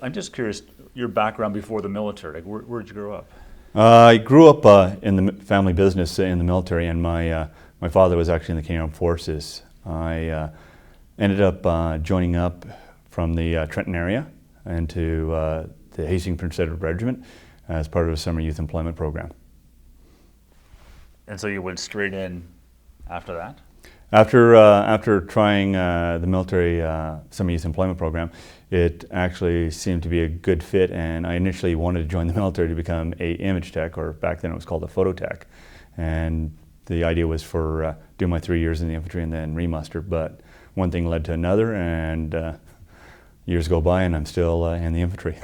I'm just curious, your background before the military, like where'd you grow up? I grew up in the family business in the military, and my father was actually in the Canadian Armed Forces. I ended up joining up from the Trenton area into the Hastings Prince Edward Regiment as part of a summer youth employment program. And so you went straight in after that? After trying the military summer youth employment program, it actually seemed to be a good fit, and I initially wanted to join the military to become a image tech, or back then it was called a photo tech. And the idea was for doing my 3 years in the infantry and then remuster, but one thing led to another, and years go by and I'm still in the infantry.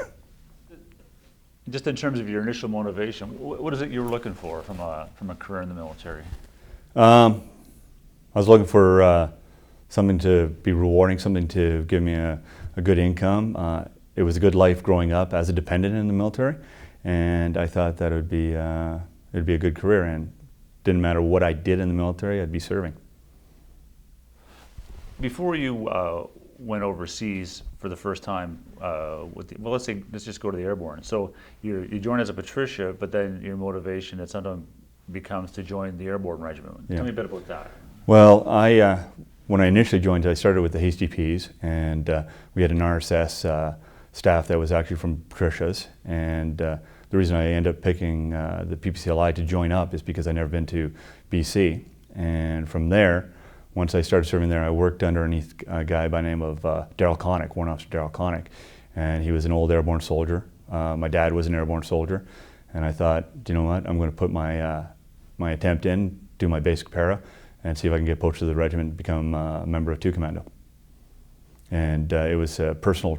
Just in terms of your initial motivation, what is it you were looking for from a career in the military? I was looking for something to be rewarding, something to give me a good income. It was a good life growing up as a dependent in the military, and I thought that it'd be a good career, and didn't matter what I did in the military, I'd be serving. Before you went overseas for the first time, let's just go to the Airborne. So you joined as a Patricia, but then your motivation at some time becomes to join the Airborne Regiment. Yeah. Tell me a bit about that. Well, when I initially joined, I started with the Hasty Ps, and we had an RSS staff that was actually from Patricias, and the reason I ended up picking the PPCLI to join up is because I'd never been to BC, and from there, once I started serving there, I worked underneath a guy by the name of Daryl Connick, Warrant Officer Daryl Connick, and he was an old airborne soldier. My dad was an airborne soldier, and I thought, you know what, I'm going to put my attempt in, do my basic para, and see if I can get poached to the regiment and become a member of 2 Commando. And it was a personal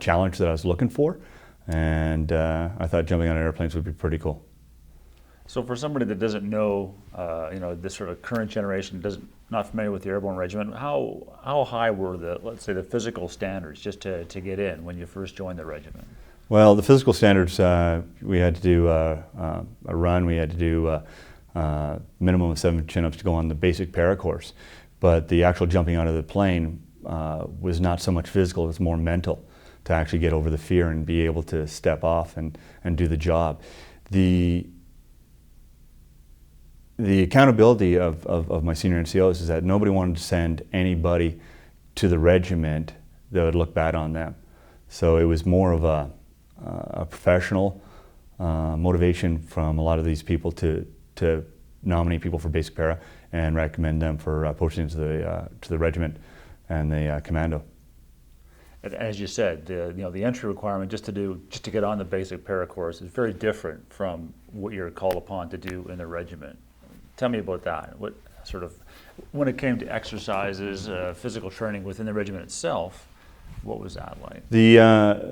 challenge that I was looking for, and I thought jumping on airplanes would be pretty cool. So for somebody that doesn't know, this sort of current generation, not familiar with the Airborne Regiment, how high were let's say, the physical standards just to get in when you first joined the regiment? Well, the physical standards, we had to do a run, we had to do a minimum of 7 chin-ups to go on the basic para course. But the actual jumping out of the plane was not so much physical, it was more mental, to actually get over the fear and be able to step off and do the job. The accountability of my senior NCOs is that nobody wanted to send anybody to the regiment that would look bad on them. So it was more of a professional motivation from a lot of these people to nominate people for basic para and recommend them for posting to the regiment and the commando. As you said, the entry requirement just to get on the basic para course is very different from what you're called upon to do in the regiment. Tell me about that. What sort of, when it came to exercises, physical training within the regiment itself, what was that like? The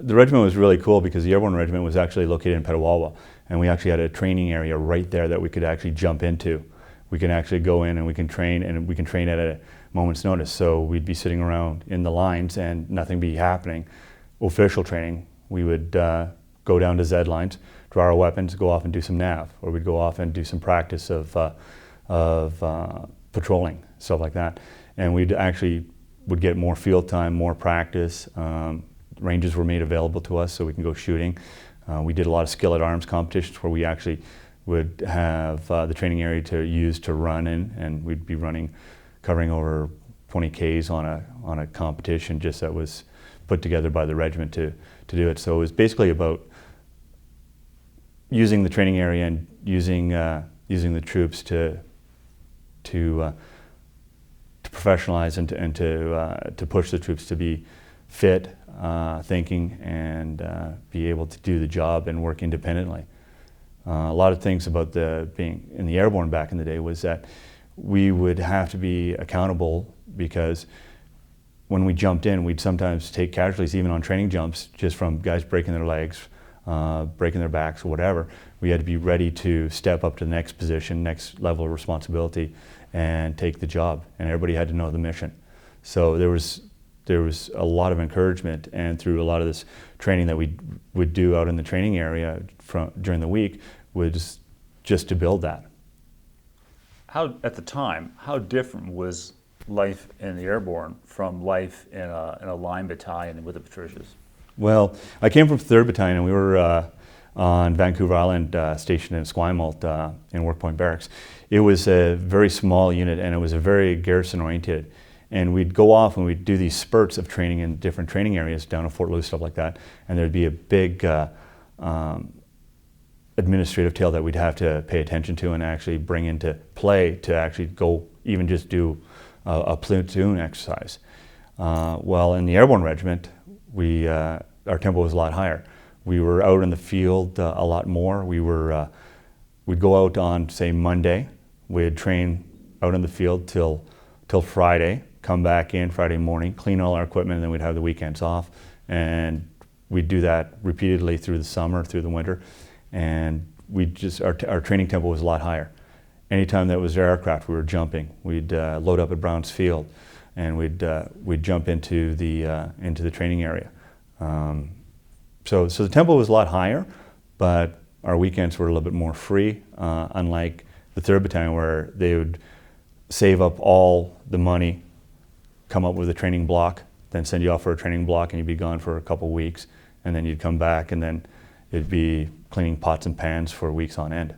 regiment was really cool because the Airborne Regiment was actually located in Petawawa, and we actually had a training area right there that we could actually jump into. We can actually go in and we can train at a moment's notice. So we'd be sitting around in the lines and nothing be happening. Official training, we would go down to Z lines, draw our weapons, go off and do some nav, or we'd go off and do some practice of patrolling, stuff like that. And we'd actually would get more field time, more practice. Ranges were made available to us so we can go shooting. We did a lot of skill at arms competitions where we actually would have the training area to use to run in, and we'd be covering over 20 Ks on a competition just that was put together by the regiment to do it. So it was basically about using the training area and using the troops to professionalize and to push the troops to be fit, thinking, and be able to do the job and work independently. A lot of things about being in the Airborne back in the day was that we would have to be accountable, because when we jumped in, we'd sometimes take casualties even on training jumps just from guys breaking their legs, breaking their backs, or whatever. We had to be ready to step up to the next position, next level of responsibility, and take the job, and everybody had to know the mission. So there was a lot of encouragement, and through a lot of this training that we would do out in the training area during the week was just to build that. At the time, how different was life in the Airborne from life in a line battalion with the Patricias? Well, I came from 3rd Battalion, and we were on Vancouver Island, stationed in Esquimalt in Work Point Barracks. It was a very small unit, and it was a very garrison-oriented. And we'd go off and we'd do these spurts of training in different training areas down at Fort Lewis, stuff like that. And there'd be a big administrative tail that we'd have to pay attention to and actually bring into play to actually go even just do a platoon exercise. Well, in the Airborne Regiment, our tempo was a lot higher. We were out in the field a lot more. We'd go out on, say, Monday. We'd train out in the field till Friday, come back in Friday morning, clean all our equipment, and then we'd have the weekends off. And we'd do that repeatedly through the summer, through the winter. And our training tempo was a lot higher. Anytime that was aircraft, we were jumping. We'd load up at Browns Field, and we'd jump into the training area. So the tempo was a lot higher, but our weekends were a little bit more free, unlike the 3rd Battalion, where they would save up all the money, come up with a training block, then send you off for a training block, and you'd be gone for a couple weeks, and then you'd come back, and then it'd be cleaning pots and pans for weeks on end.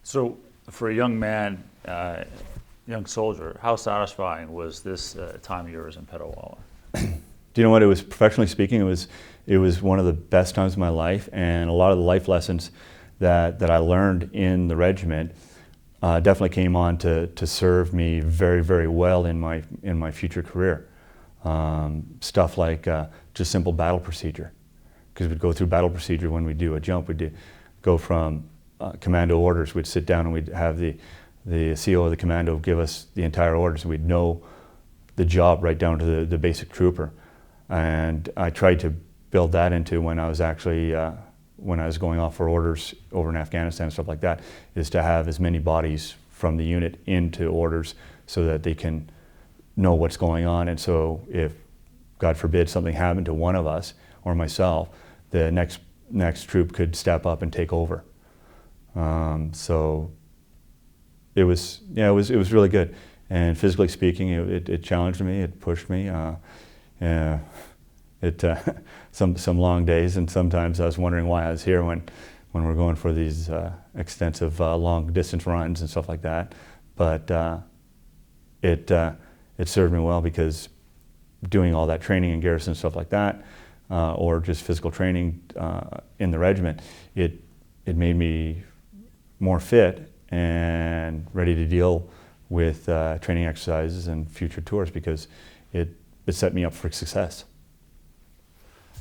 So for a young man, young soldier, how satisfying was this time of yours in Petawawa? Do you know what? It was, professionally speaking, it was one of the best times of my life, and a lot of the life lessons that I learned in the regiment definitely came on to serve me very, very well in my future career. Stuff like just simple battle procedure, because we'd go through battle procedure when we do a jump. We'd go from commando orders. We'd sit down and we'd have the CO of the commando give us the entire orders, and we'd know the job right down to the basic trooper. And I tried to build that into when I was actually when I was going off for orders over in Afghanistan and stuff like that, is to have as many bodies from the unit into orders so that they can know what's going on. And so if, God forbid, something happened to one of us or myself, the next troop could step up and take over. So it was really good. And physically speaking, it challenged me, it pushed me. Some long days, and sometimes I was wondering why I was here when we're going for these extensive long distance runs and stuff like that. But it served me well, because doing all that training in garrison and stuff like that, or just physical training in the regiment, it made me more fit and ready to deal with training exercises and future tours, because it set me up for success.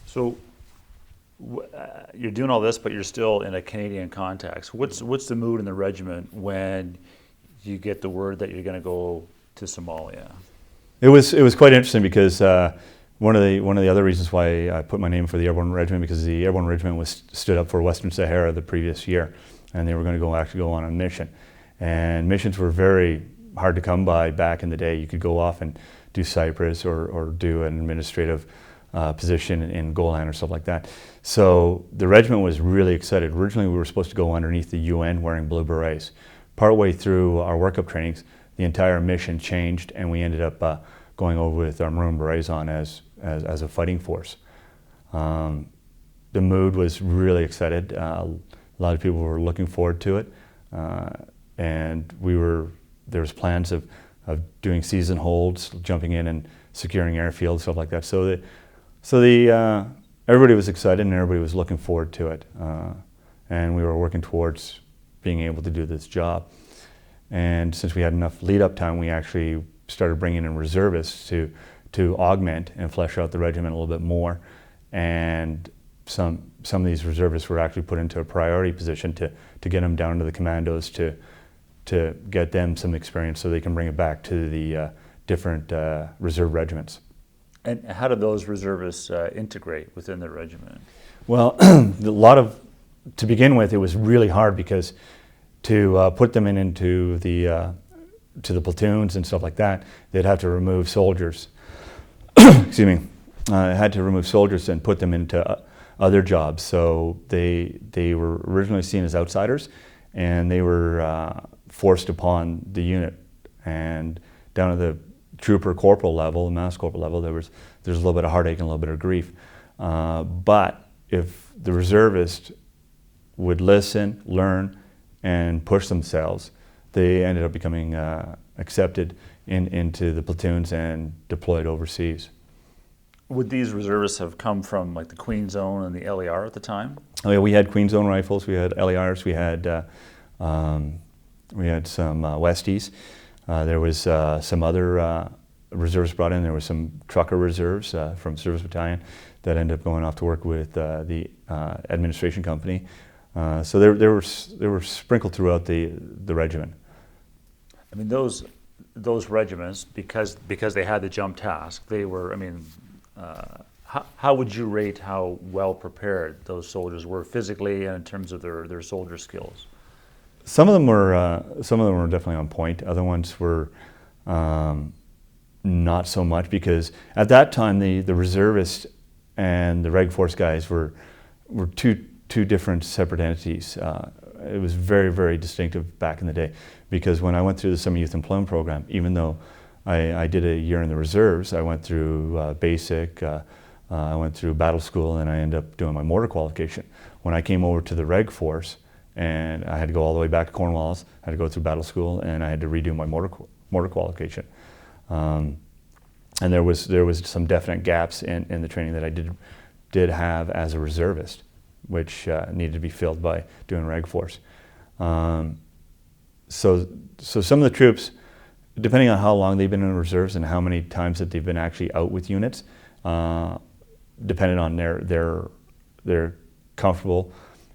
So you're doing all this, but you're still in a Canadian context. What's the mood in the regiment when you get the word that you're going to go to Somalia? It was quite interesting, because one of the other reasons why I put my name for the Airborne Regiment, because the Airborne Regiment stood up for Western Sahara the previous year, and they were going to actually go on a mission. And missions were very hard to come by back in the day. You could go off and do Cyprus or do an administrative position in Golan or stuff like that. So the regiment was really excited. Originally, we were supposed to go underneath the UN wearing blue berets. Partway through our workup trainings, the entire mission changed, and we ended up going over with our maroon berets on as a fighting force. The mood was really excited. A lot of people were looking forward to it, and there was plans of doing season holds, jumping in and securing airfields, stuff like that. So everybody was excited, and everybody was looking forward to it, and we were working towards being able to do this job. And since we had enough lead-up time, we actually started bringing in reservists to augment and flesh out the regiment a little bit more. And some of these reservists were actually put into a priority position to get them down to the commandos to get them some experience so they can bring it back to the different reserve regiments. And how did those reservists integrate within the regiment? Well, to begin with, it was really hard, because to put them into the platoons and stuff like that, they'd have to remove soldiers. Excuse me. Had to remove soldiers and put them into other jobs. So they were originally seen as outsiders, and they were forced upon the unit. And down at the trooper corporal level, the mass corporal level, there's a little bit of heartache and a little bit of grief. But if the reservists would listen, learn, and push themselves, they ended up becoming accepted into the platoons and deployed overseas. Would these reservists have come from like the Queen Zone and the LER at the time? Oh, yeah, we had Queen Zone rifles, we had LERs, we had some Westies. There was some other reserves brought in. There was some trucker reserves from Service Battalion that ended up going off to work with the administration company. So they were sprinkled throughout the regiment. I mean, those regiments, because they had the jump task, they were, I mean, how would you rate how well prepared those soldiers were physically and in terms of their soldier skills? Some of them were definitely on point. Other ones were not so much, because at that time the reservists and the Reg Force guys were two different separate entities. It was very, very distinctive back in the day, because when I went through the Summer Youth Employment Program, even though I did a year in the reserves, I went through basic, I went through battle school, and I ended up doing my mortar qualification. When I came over to the Reg Force, and I had to go all the way back to Cornwallis, I had to go through battle school, and I had to redo my mortar qualification. And there was some definite gaps in the training that I did have as a reservist, which needed to be filled by doing Reg Force. So some of the troops, depending on how long they've been in the reserves and how many times that they've been actually out with units, depended on their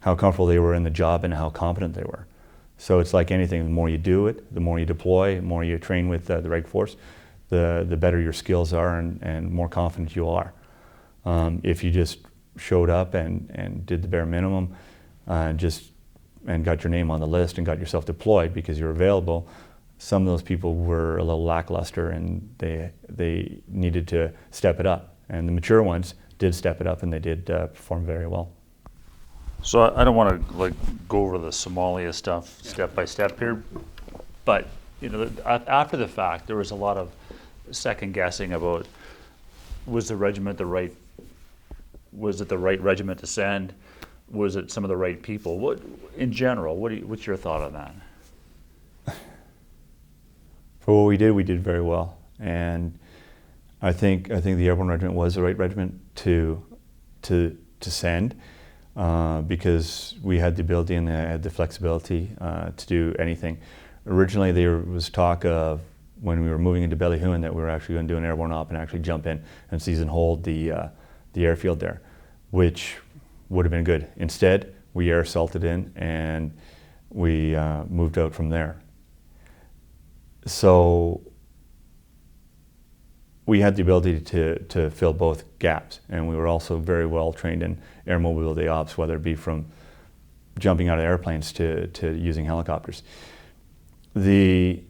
how comfortable they were in the job and how competent they were. So it's like anything, the more you do it, the more you deploy, the more you train with the Reg Force, the better your skills are and more confident you are. If you just showed up and did the bare minimum and got your name on the list and got yourself deployed because you're available, some of those people were a little lackluster, and they needed to step it up. And the mature ones did step it up, and they did perform very well. So I don't want to go over the Somalia stuff step by step here, but after the fact, there was a lot of second guessing about was the regiment was it the right regiment to send? Was it some of the right people? What in general? What's your thought on that? For what we did very well, and I think the Airborne Regiment was the right regiment to send, because we had the ability and had the flexibility to do anything. Originally, there was talk of, when we were moving into Ballyhooin, that we were actually going to do an airborne op and actually jump in and seize and hold the airfield there, which would have been good. Instead, we air assaulted in, and we moved out from there. So we had the ability to fill both gaps, and we were also very well trained in air mobility ops, whether it be from jumping out of airplanes to using helicopters. The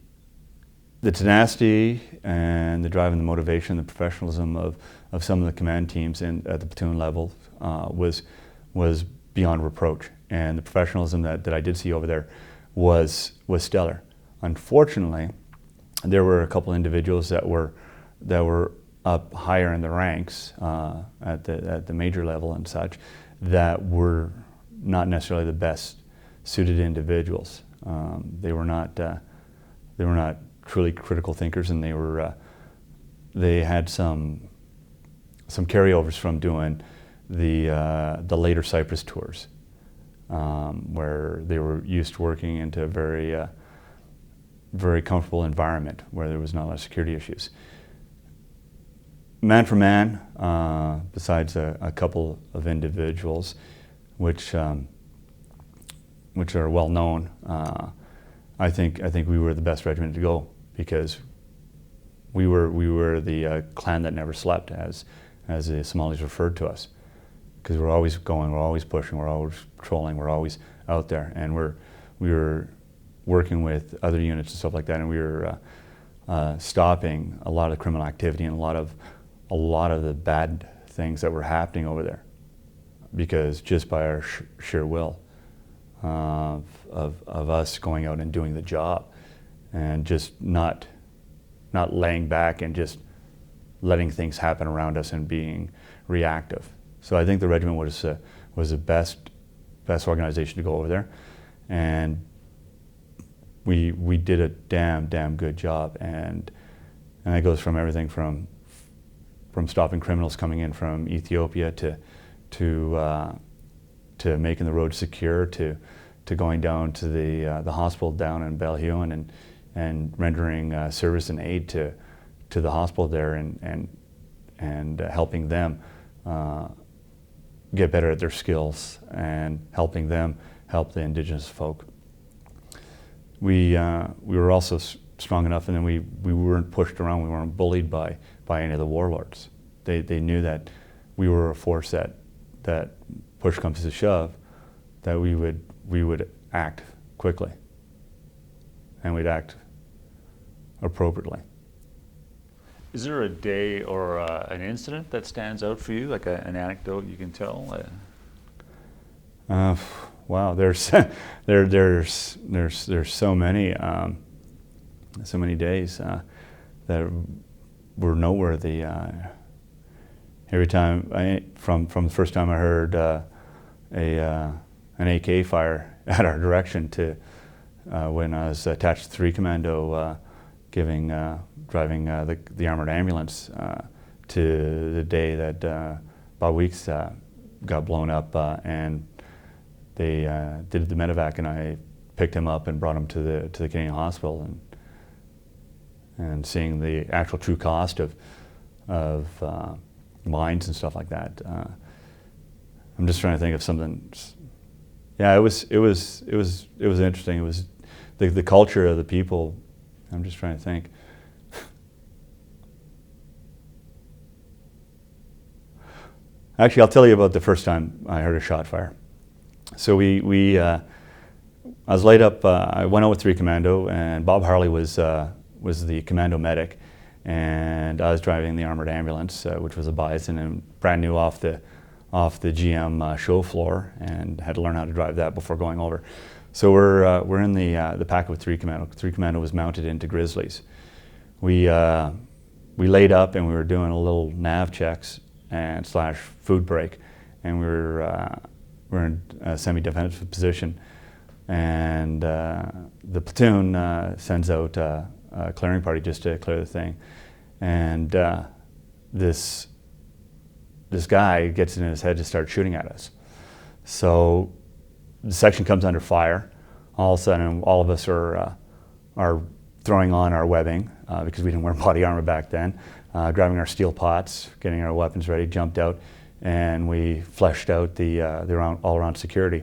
tenacity and the drive and the motivation, the professionalism of some of the command teams at the platoon level was beyond reproach, and the professionalism that I did see over there was stellar. Unfortunately, there were a couple individuals that were up higher in the ranks at the major level and such, that were not necessarily the best suited individuals. They were not truly critical thinkers, and they had some carryovers from doing the later Cyprus tours, where they were used to working into a very comfortable environment where there was not a lot of security issues. Man for man, besides a couple of individuals, which are well known, I think we were the best regiment to go, because we were the clan that never slept, as the Somalis referred to us, because we're always going, we're always pushing, we're always patrolling, we're always out there, and we were working with other units and stuff like that, and we were stopping a lot of criminal activity and a lot of the bad things that were happening over there, because just by our sheer will of us going out and doing the job, and just not laying back and just letting things happen around us and being reactive. So I think the regiment was the best organization to go over there, and we did a damn good job, and that goes from everything from stopping criminals coming in from Ethiopia to making the road secure, to going down to the hospital down in Belhuon and rendering service and aid to the hospital there, and helping them get better at their skills, and helping them help the Indigenous folk. We were also strong enough, and then we weren't pushed around, we weren't bullied by any of the warlords. They knew that we were a force that push comes to shove, that we would act quickly, and we'd act appropriately. Is there a day or an incident that stands out for you, like an anecdote you can tell? Wow, there's so many days that were noteworthy. Every time, from the first time I heard an AK fire at our direction to when I was attached to 3 Commando, driving the armored ambulance, to the day that Bob Weeks got blown up, and they did the medevac, and I picked him up and brought him to the Canadian hospital, and seeing the actual true cost of mines and stuff like that. I'm just trying to think of something. Yeah, it was interesting. It was the culture of the people. I'm just trying to think. Actually, I'll tell you about the first time I heard a shot fire. So I was laid up. I went out with 3 Commando, and Bob Harley was the commando medic, and I was driving the armored ambulance, which was a Bison, and brand new off the GM show floor, and had to learn how to drive that before going over. So we're in the pack with 3 Commando. 3 Commando was mounted into Grizzlies. We laid up, and we were doing a little nav checks and / food break, and we're in a semi-defensive position, and the platoon sends out a clearing party just to clear the thing, and this guy gets it in his head to start shooting at us. So the section comes under fire. All of a sudden, all of us are throwing on our webbing because we didn't wear body armor back then, grabbing our steel pots, getting our weapons ready, jumped out, and we fleshed out the all-around security.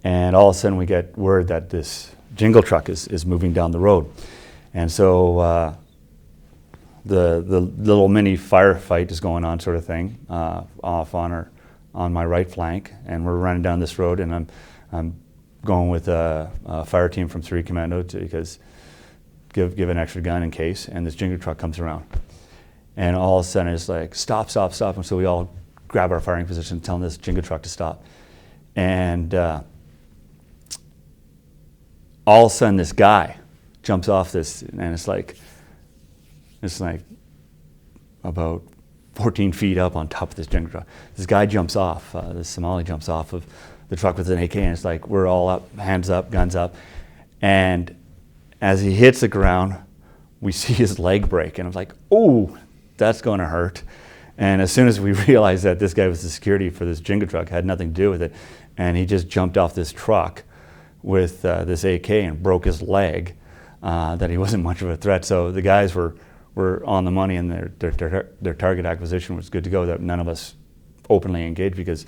And all of a sudden, we get word that this jingle truck is moving down the road, and so the little mini firefight is going on, sort of thing, off on my right flank, and we're running down this road, and I'm going with a fire team from 3 Commando because give an extra gun in case, and this jingle truck comes around, and all of a sudden it's like stop, and so we all grab our firing position, telling this jingle truck to stop, and all of a sudden this guy jumps off this, and it's like about 14 feet up on top of this jingle truck. This guy jumps off, this Somali jumps off of the truck with an AK, and it's like we're all up, hands up, guns up, and as he hits the ground, we see his leg break, and I was like, oh, that's going to hurt. And as soon as we realized that this guy was the security for this jingle truck, had nothing to do with it, and he just jumped off this truck with this AK and broke his leg, that he wasn't much of a threat. So the guys were on the money, and their target acquisition was good to go. That none of us openly engaged because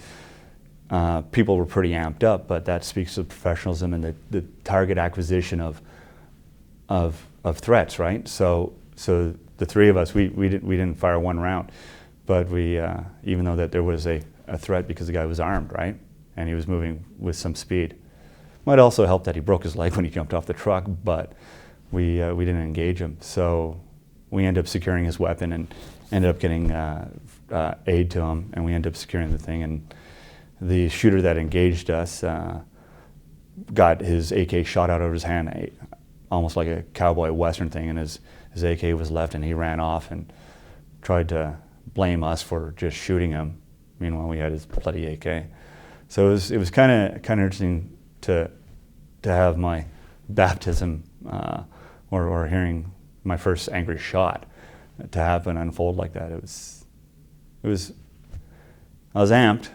people were pretty amped up, but that speaks to professionalism and the target acquisition of threats, right? So the 3 of us, we didn't fire 1 round, but we even though that there was a threat because the guy was armed, right, and he was moving with some speed. Might also help that he broke his leg when he jumped off the truck, but we didn't engage him. So we ended up securing his weapon and ended up getting aid to him, and we ended up securing the thing. And the shooter that engaged us got his AK shot out of his hand, almost like a cowboy western thing, and his AK was left, and he ran off and tried to blame us for just shooting him Meanwhile, we had his bloody AK. So it was kind of interesting to have my baptism or hearing my first angry shot to happen unfold like that. It was I was amped,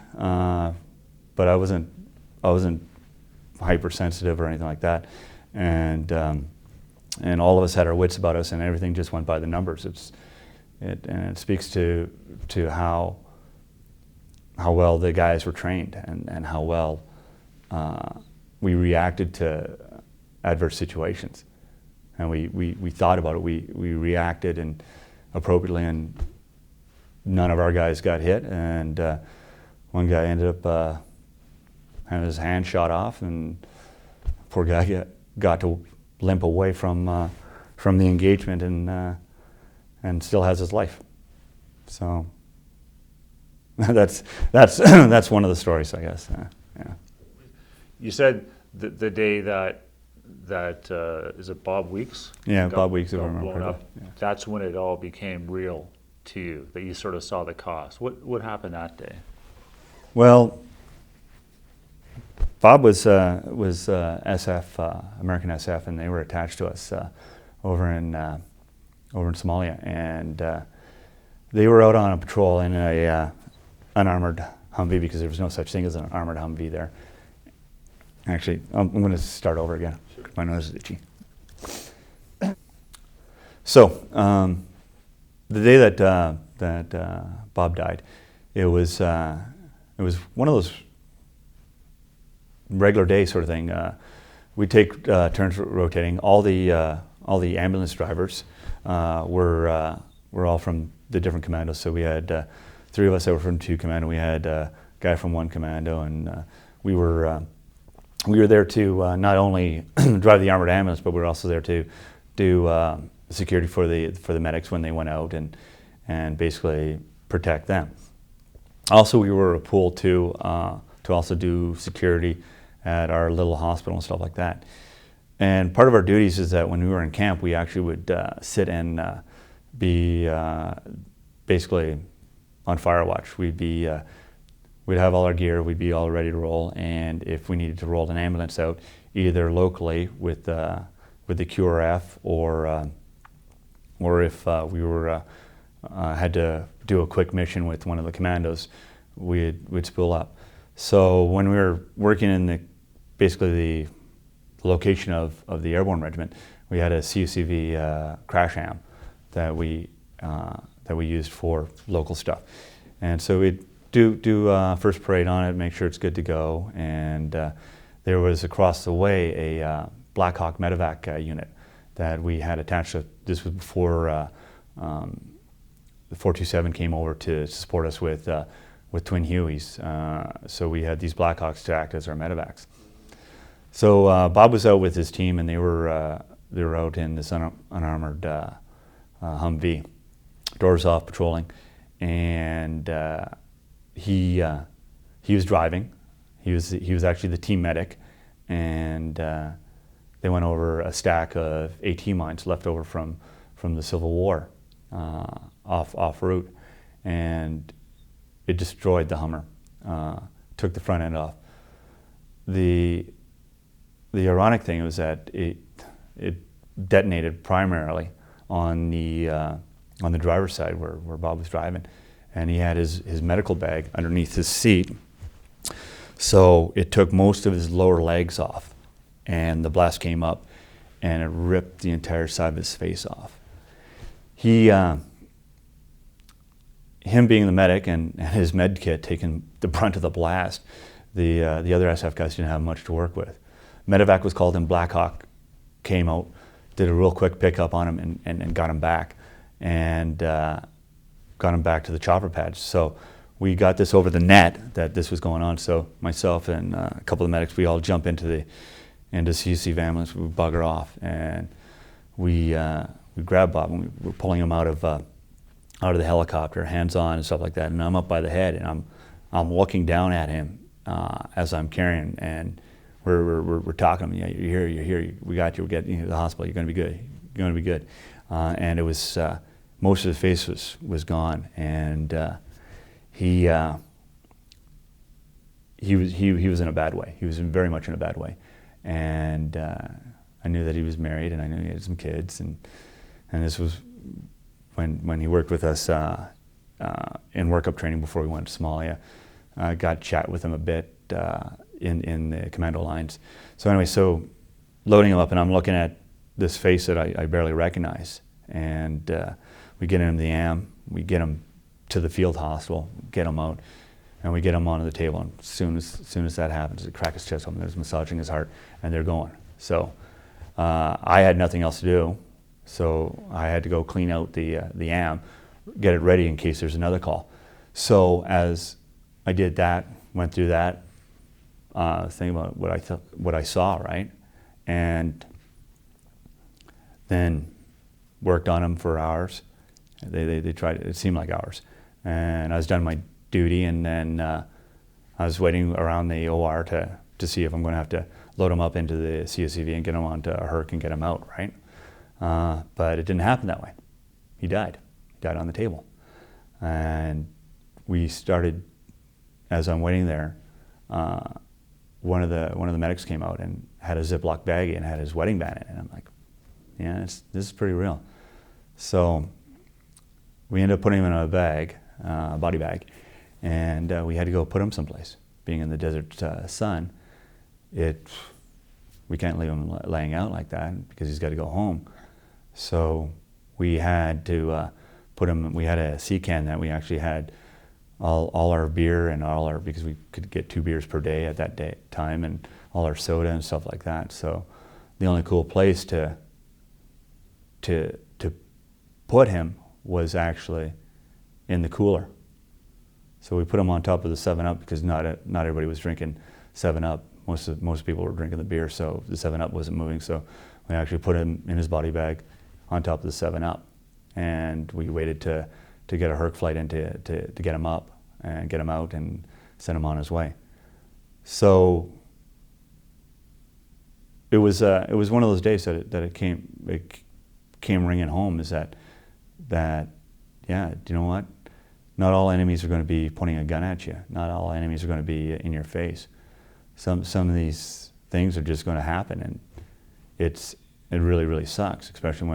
but I wasn't hypersensitive or anything like that, and all of us had our wits about us, and everything just went by the numbers. It speaks to how well the guys were trained and how well we reacted to adverse situations, and we thought about it. We reacted and appropriately, and none of our guys got hit, and one guy ended up having his hand shot off, and poor guy got to limp away from the engagement, and still has his life. So that's one of the stories, I guess. Yeah. You said the day that is it Bob Weeks? Yeah, Bob Weeks. If I remember blown up. correctly. Yeah. That's when it all became real to you. That you sort of saw the cost. What happened that day? Well, Bob was SF, American SF, and they were attached to us over in Somalia, and they were out on a patrol in a unarmored Humvee, because there was no such thing as an armored Humvee there. Actually, I'm going to start over again. My nose is itchy. So the day that Bob died, it was one of those regular day sort of thing. We take turns rotating. All the ambulance drivers were all from the different commandos. So we had 3 of us that were from 2 commando. We had a guy from 1 commando, and we were there to not only drive the armored ambulance, but we were also there to do security for the medics when they went out, and basically protect them. Also, we were a pool to also do security at our little hospital and stuff like that. And part of our duties is that when we were in camp, we actually would sit and be basically on fire watch. We'd have all our gear, we'd be all ready to roll, and if we needed to roll an ambulance out, either locally with the QRF, or if we were had to do a quick mission with one of the commandos, we'd spool up. So when we were working in basically the location of the Airborne Regiment, we had a CUCV crash ham that we used for local stuff, and so we'd do first parade on it, make sure it's good to go. And there was across the way a Black Hawk medevac unit that we had attached to. This was before the 427 came over to support us with Twin Hueys. So we had these Black Hawks to act as our medevacs. So Bob was out with his team, and they were out in this unarmored Humvee, doors off, patrolling, and he was driving. He was actually the team medic, and they went over a stack of AT mines left over from the Civil War off route, and it destroyed the Hummer, took the front end off. The ironic thing was that it detonated primarily on the driver's side where Bob was driving, and he had his medical bag underneath his seat. So it took most of his lower legs off, and the blast came up and it ripped the entire side of his face off. Him being the medic and his med kit taking the brunt of the blast, the other SF guys didn't have much to work with. Medevac was called in. Black Hawk came out, did a real quick pickup on him and got him back, and got him back to the chopper pad. So we got this over the net that this was going on. So myself and a couple of medics, we all jump into CUC ambulance. We bugger off, and we grab Bob, and we're pulling him out of the helicopter, hands on and stuff like that. And I'm up by the head, and I'm looking down at him as I'm carrying, and we're talking to him. Yeah, you're here. We got you. We're getting you to the hospital. You're going to be good. You're going to be good. And it was most of his face was gone, and he he was in a bad way. He was very much in a bad way, and I knew that he was married, and I knew he had some kids, and this was when he worked with us in workup training before we went to Somalia. Got to chat with him a bit in the commando lines. So anyway, so loading him up, and I'm looking at this face that I barely recognize, and we get him in the AM, we get him to the field hospital, get him out, and we get him onto the table. And as soon as that happens, they crack his chest open, there's massaging his heart, and they're going. So I had nothing else to do, so I had to go clean out the AM, get it ready in case there's another call. So as I did that, went through that, thinking about what I saw, right, and then worked on him for hours. They tried, it seemed like hours, and I was done my duty, and then I was waiting around the OR to see if I'm going to have to load him up into the CSCV and get him onto a Herc and get him out, right? But it didn't happen that way. He died on the table, and we started. As I'm waiting there, one of the medics came out and had a Ziploc baggie and had his wedding band in it, and I'm like, yeah, this is pretty real. So we ended up putting him in a bag, body bag, and we had to go put him someplace. Being in the desert sun, we can't leave him laying out like that because he's got to go home. So we had to put him. We had a sea can that we actually had all our beer and because we could get 2 beers per day at that time, and all our soda and stuff like that. So the only cool place to put him was actually in the cooler. So we put him on top of the 7-Up because not everybody was drinking 7-Up. Most people were drinking the beer, so the 7-Up wasn't moving. So we actually put him in his body bag on top of the 7-Up, and we waited to get a Herc flight in to get him up and get him out and send him on his way. So it was one of those days that it came ringing home, is that yeah, do you know what? Not all enemies are going to be pointing a gun at you. Not all enemies are going to be in your face. Some of these things are just going to happen, and it really, really sucks, especially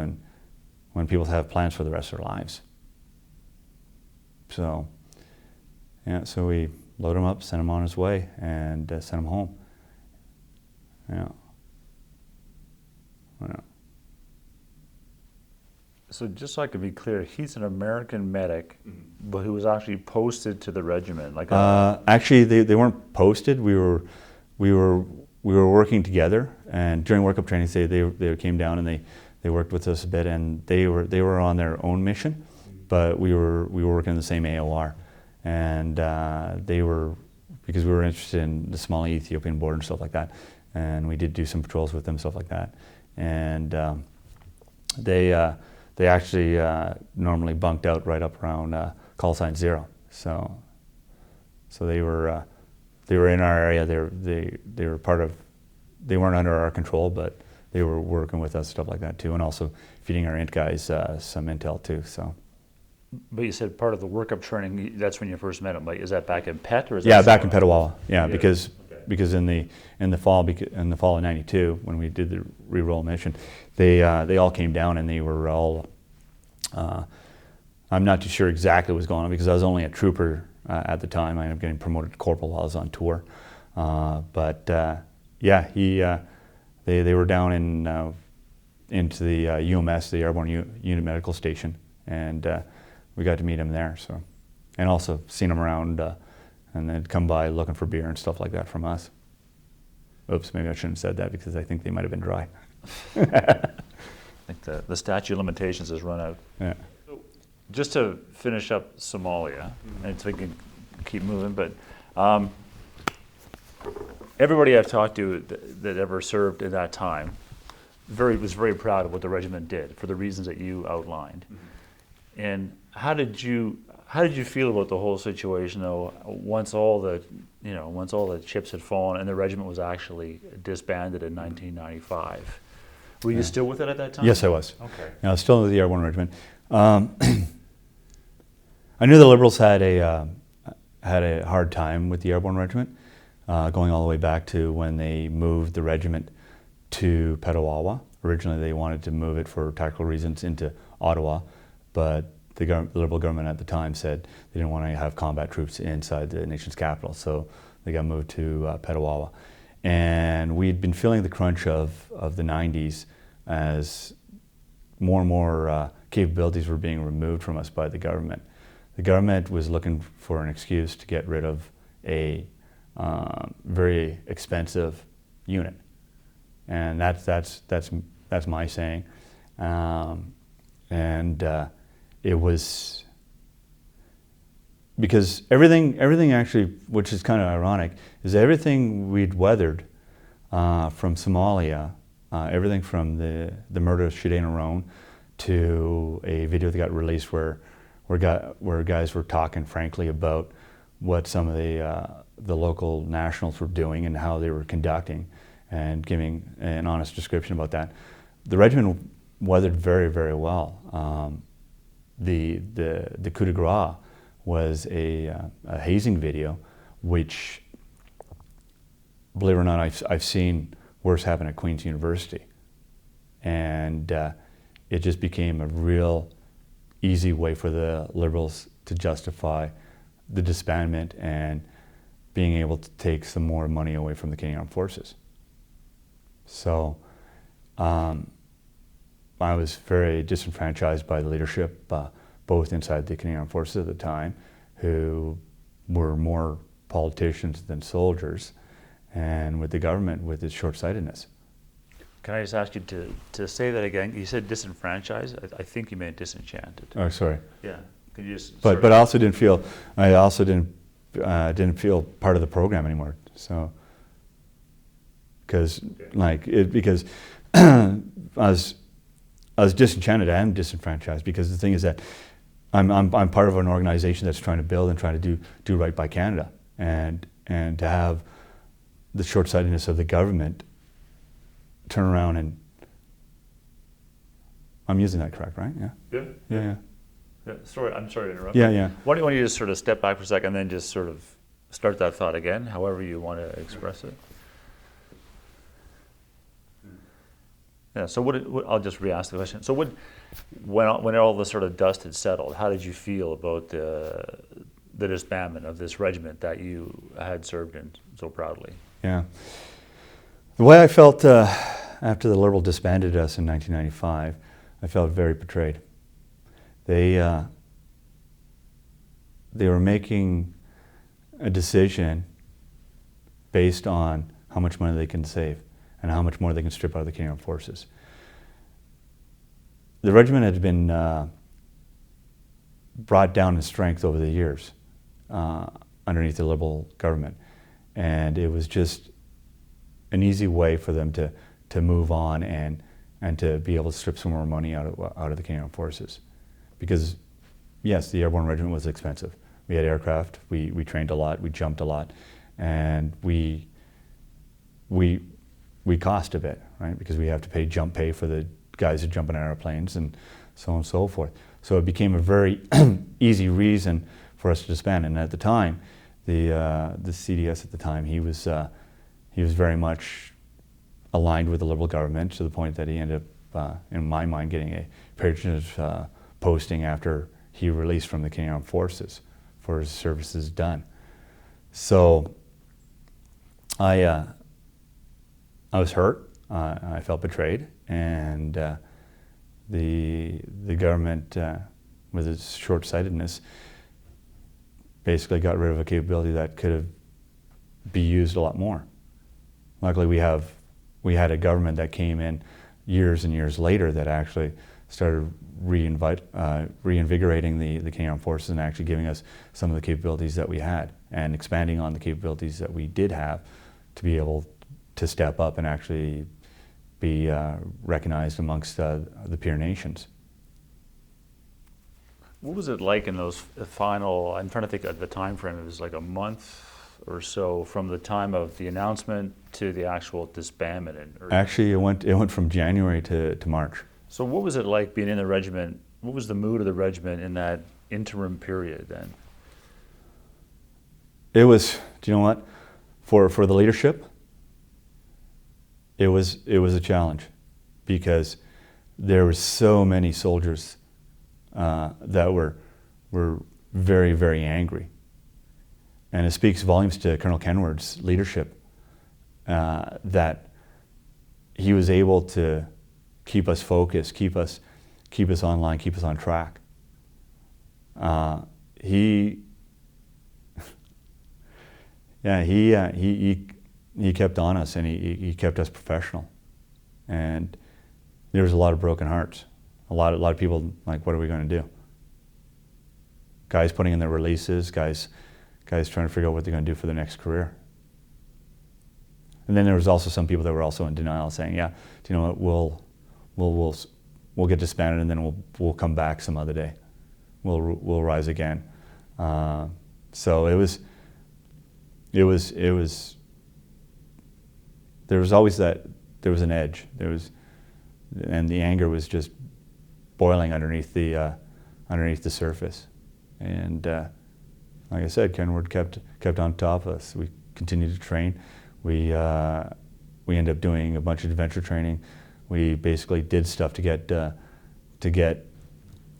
when people have plans for the rest of their lives. So, yeah, so we load him up, send him on his way, and send him home. Yeah. Yeah. So just so I can be clear, he's an American medic, but who was actually posted to the regiment. Like actually, they weren't posted. We were working together, and during workup training, they came down and they worked with us a bit, and they were on their own mission, but we were working in the same AOR, and because we were interested in the Somali-Ethiopian border and stuff like that, and we did do some patrols with them, stuff like that, and they actually normally bunked out right up around call sign 0. So they were in our area. They were part of. They weren't under our control, but they were working with us, stuff like that too, and also feeding our int guys some intel too. So. But you said part of the workup training. That's when you first met him. Like, is that back in Pet or is yeah, that back in Petawawa. Yeah, okay. because in the fall of '92 when we did the re-roll mission, they all came down and they were all. I'm not too sure exactly what was going on because I was only a trooper at the time. I ended up getting promoted to corporal while I was on tour. Yeah, they were down into the UMS, the Airborne Unit Medical Station, and we got to meet him there. So, and also seen him around, and they'd come by looking for beer and stuff like that from us. Oops, maybe I shouldn't have said that because I think they might have been dry. I think the statute of limitations has run out. Yeah. Just to finish up Somalia, and so we can keep moving, but everybody I've talked to that ever served at that time was very proud of what the regiment did for the reasons that you outlined. And how did you feel about the whole situation though? Once all the chips had fallen and the regiment was actually disbanded in 1995. Were you still with it at that time? Yes, I was. Okay. I was still with the Airborne Regiment. I knew the Liberals had a hard time with the Airborne Regiment. going all the way back to when they moved the regiment to Petawawa. Originally, they wanted to move it for tactical reasons into Ottawa, but the Liberal government at the time said they didn't want to have combat troops inside the nation's capital, so they got moved to Petawawa. And we'd been feeling the crunch of the 90s as more and more capabilities were being removed from us by the government. The government was looking for an excuse to get rid of a very expensive unit, and that's my saying. It was because everything actually, which is kind of ironic, is everything we'd weathered from Somalia, everything from the murder of Shadena Roan to a video that got released where guys were talking frankly about what some of the local nationals were doing and how they were conducting, and giving an honest description about that. The regiment weathered very, very well. The coup de grace was a hazing video, which, believe it or not, I've seen worse happen at Queen's University, and it just became a real easy way for the Liberals to justify the disbandment and being able to take some more money away from the Canadian Armed Forces. So I was very disenfranchised by the leadership, both inside the Canadian Armed Forces at the time, who were more politicians than soldiers, and with the government with its short-sightedness. Can I just ask you to say that again? You said disenfranchised. I think you meant disenchanted. Oh, sorry. Yeah. Can you just? But I also didn't feel part of the program anymore. So because I was disenchanted and disenfranchised, because the thing is that I'm part of an organization that's trying to build and trying to do right by Canada, and to have the short-sightedness of the government turn around and, I'm using that correct, right? Yeah. Yeah. Yeah. Yeah. Sorry, I'm sorry to interrupt. Yeah. Why don't you just sort of step back for a second and then just sort of start that thought again, however you want to express it. Yeah. So I'll just re-ask the question. So when all the sort of dust had settled, how did you feel about the disbandment of this regiment that you had served in so proudly? Yeah. The way I felt after the Liberal disbanded us in 1995, I felt very betrayed. They were making a decision based on how much money they can save and how much more they can strip out of the Canadian Armed Forces. The regiment had been brought down in strength over the years underneath the Liberal government, and it was just an easy way for them to move on and to be able to strip some more money out of the Canadian Armed Forces. Because yes, the Airborne Regiment was expensive. We had aircraft, we trained a lot, we jumped a lot, and we cost a bit, right? Because we have to pay jump pay for the guys who jump in airplanes and so on and so forth. So it became a very easy reason for us to disband. And at the time, the CDS at the time, he was very much aligned with the Liberal government, to the point that he ended up, in my mind, getting a patronage posting after he released from the Canadian Armed Forces for his services done. So I was hurt. I felt betrayed, and the government, with its short-sightedness, basically got rid of a capability that could have been used a lot more. Luckily, we had a government that came in years and years later that actually started reinvigorating the Canadian Armed Forces and actually giving us some of the capabilities that we had, and expanding on the capabilities that we did have to be able to step up and actually be recognized amongst the peer nations. What was it like in those final, I'm trying to think of the time frame, it was like a month or so from the time of the announcement to the actual disbandment? Actually, it went from January to March. So what was it like being in the regiment? What was the mood of the regiment in that interim period then? It was, do you know what? for the leadership, it was a challenge, because there were so many soldiers that were very, very angry. And it speaks volumes to Colonel Kenward's leadership, that he was able to keep us focused, keep us online, keep us on track. He kept on us, and he kept us professional. And there was a lot of broken hearts. A lot of people like, what are we going to do? Guys putting in their releases, guys trying to figure out what they're going to do for their next career. And then there was also some people that were also in denial, saying, "Yeah, do you know what? We'll get disbanded, and then we'll come back some other day. We'll rise again." So it was. There was always that. There was an edge. And the anger was just boiling underneath the surface. And like I said, Kenward kept on top of us. We continued to train. We ended up doing a bunch of adventure training. We basically did stuff to get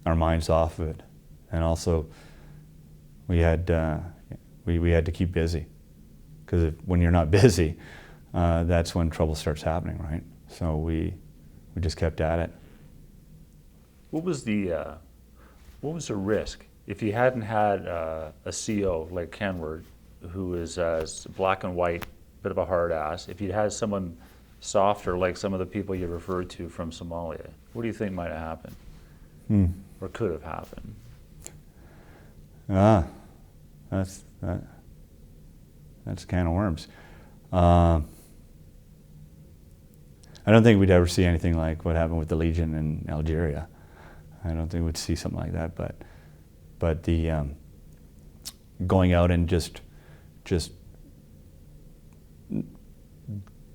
our minds off of it, and also we had to keep busy, because when you're not busy, that's when trouble starts happening, right? So we just kept at it. What was the risk if you hadn't had a CO like Kenward, who is as black and white, bit of a hard ass? If you'd had someone softer, like some of the people you referred to from Somalia, what do you think might have happened, or could have happened? That's a can of worms. I don't think we'd ever see anything like what happened with the Legion in Algeria. I don't think we'd see something like that. But the going out and just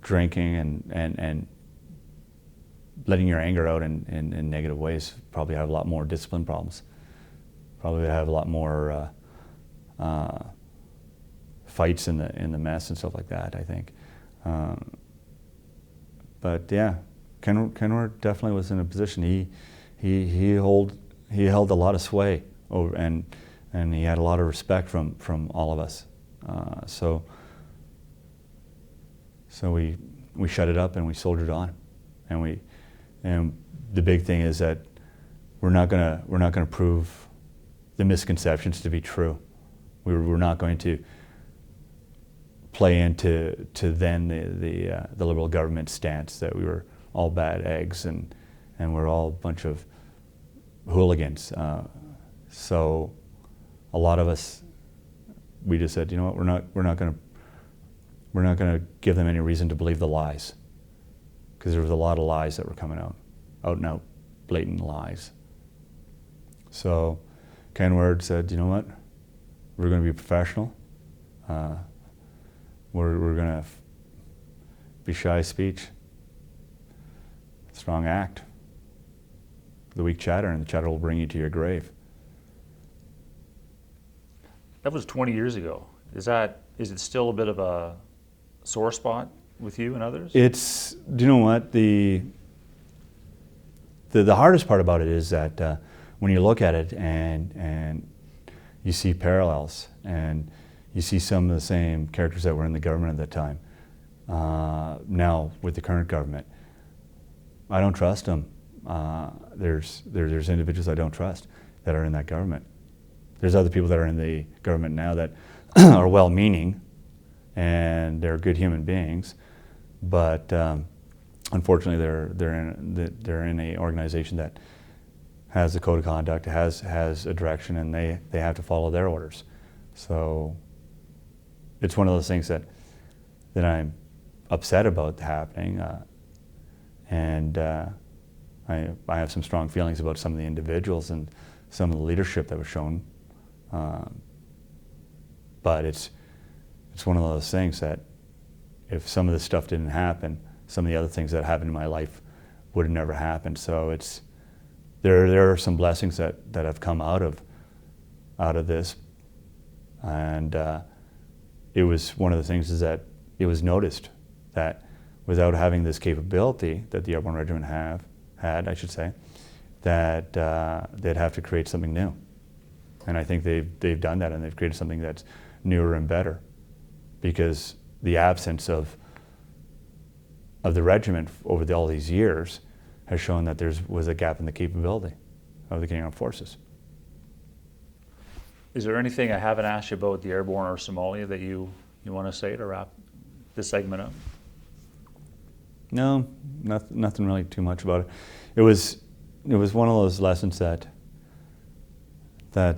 drinking and letting your anger out in negative ways probably have a lot more discipline problems. Probably have a lot more fights in the mess and stuff like that, I think. But yeah, Kenward definitely was in a position. He held a lot of sway over, and he had a lot of respect from all of us. So we shut it up and we soldiered on, and the big thing is that we're not gonna prove the misconceptions to be true. We're not going to play into then the Liberal government stance that we were all bad eggs and we're all a bunch of hooligans. So a lot of us, we just said, you know what, we're not going to give them any reason to believe the lies, because there was a lot of lies that were coming out and out, blatant lies. So Kenward said, you know what, we're going to be professional. We're going to be shy of speech, strong act, the weak chatter, and the chatter will bring you to your grave. That was 20 years ago. Is it still a bit of a sore spot with you and others? It's, do you know what, the hardest part about it is that when you look at it and you see parallels, and you see some of the same characters that were in the government at that time, now with the current government, I don't trust them. There's individuals I don't trust that are in that government. There's other people that are in the government now that are well-meaning and they're good human beings, but unfortunately they're in an organization that has a code of conduct, has a direction, and they have to follow their orders. So it's one of those things that I'm upset about happening, and I have some strong feelings about some of the individuals and some of the leadership that was shown. But it's one of those things that if some of this stuff didn't happen, some of the other things that happened in my life would have never happened. So there are some blessings that have come out of this, and it was one of the things is that it was noticed that without having this capability that the Airborne Regiment had, I should say, that they'd have to create something new. And I think they've done that, and they've created something that's newer and better, because the absence of the regiment over all these years has shown that there was a gap in the capability of the Canadian Armed Forces. Is there anything I haven't asked you about the Airborne or Somalia that you want to say to wrap this segment up? No, nothing really too much about it. It was one of those lessons that I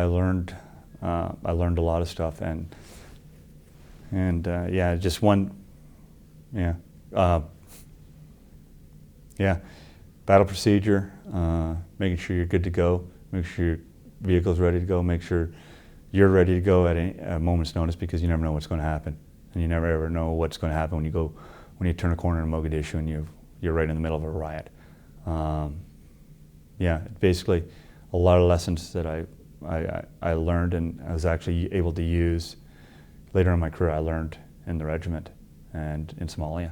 learned. I learned a lot of stuff, and yeah, just one, yeah, battle procedure, making sure you're good to go, make sure your vehicle's ready to go, make sure you're ready to go at a moment's notice, because you never know what's going to happen, and you never ever know what's going to happen when you turn a corner in Mogadishu and you're right in the middle of a riot. Yeah, basically a lot of lessons that I learned and I was actually able to use later in my career. I learned in the regiment and in Somalia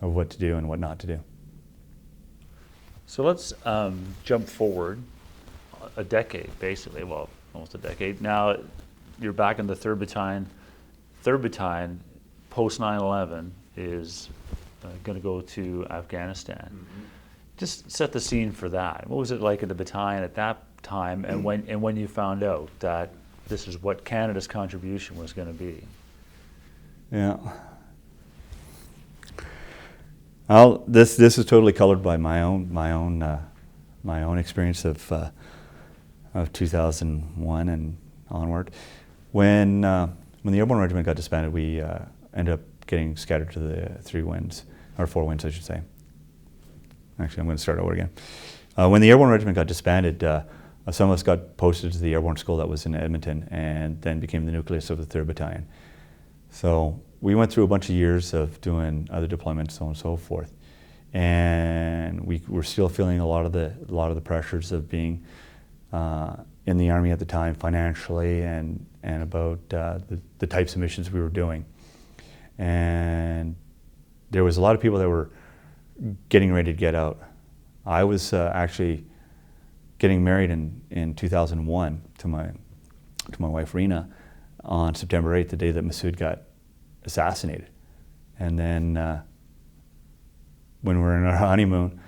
of what to do and what not to do. So let's jump forward a decade, basically, well, almost a decade. Now you're back in the 3rd Battalion. 3rd Battalion, post 9/11, is going to go to Afghanistan. Mm-hmm. Just set the scene for that. What was it like in the battalion at that time, and when you found out that this is what Canada's contribution was going to be? Yeah. This is totally colored by my own experience of 2001 and onward. When the Airborne Regiment got disbanded, we ended up getting scattered to the 3 winds, or 4 winds, I should say. Actually, I'm going to start over again. When the Airborne Regiment got disbanded, some of us got posted to the Airborne School that was in Edmonton, and then became the nucleus of the 3rd Battalion. So we went through a bunch of years of doing other deployments, so on and so forth, and we were still feeling a lot of the pressures of being in the Army at the time, financially, and about the types of missions we were doing. And there was a lot of people that were getting ready to get out. I was actually getting married in 2001 to my wife Rena on September 8th, the day that Masood got assassinated. And then when we were in our honeymoon,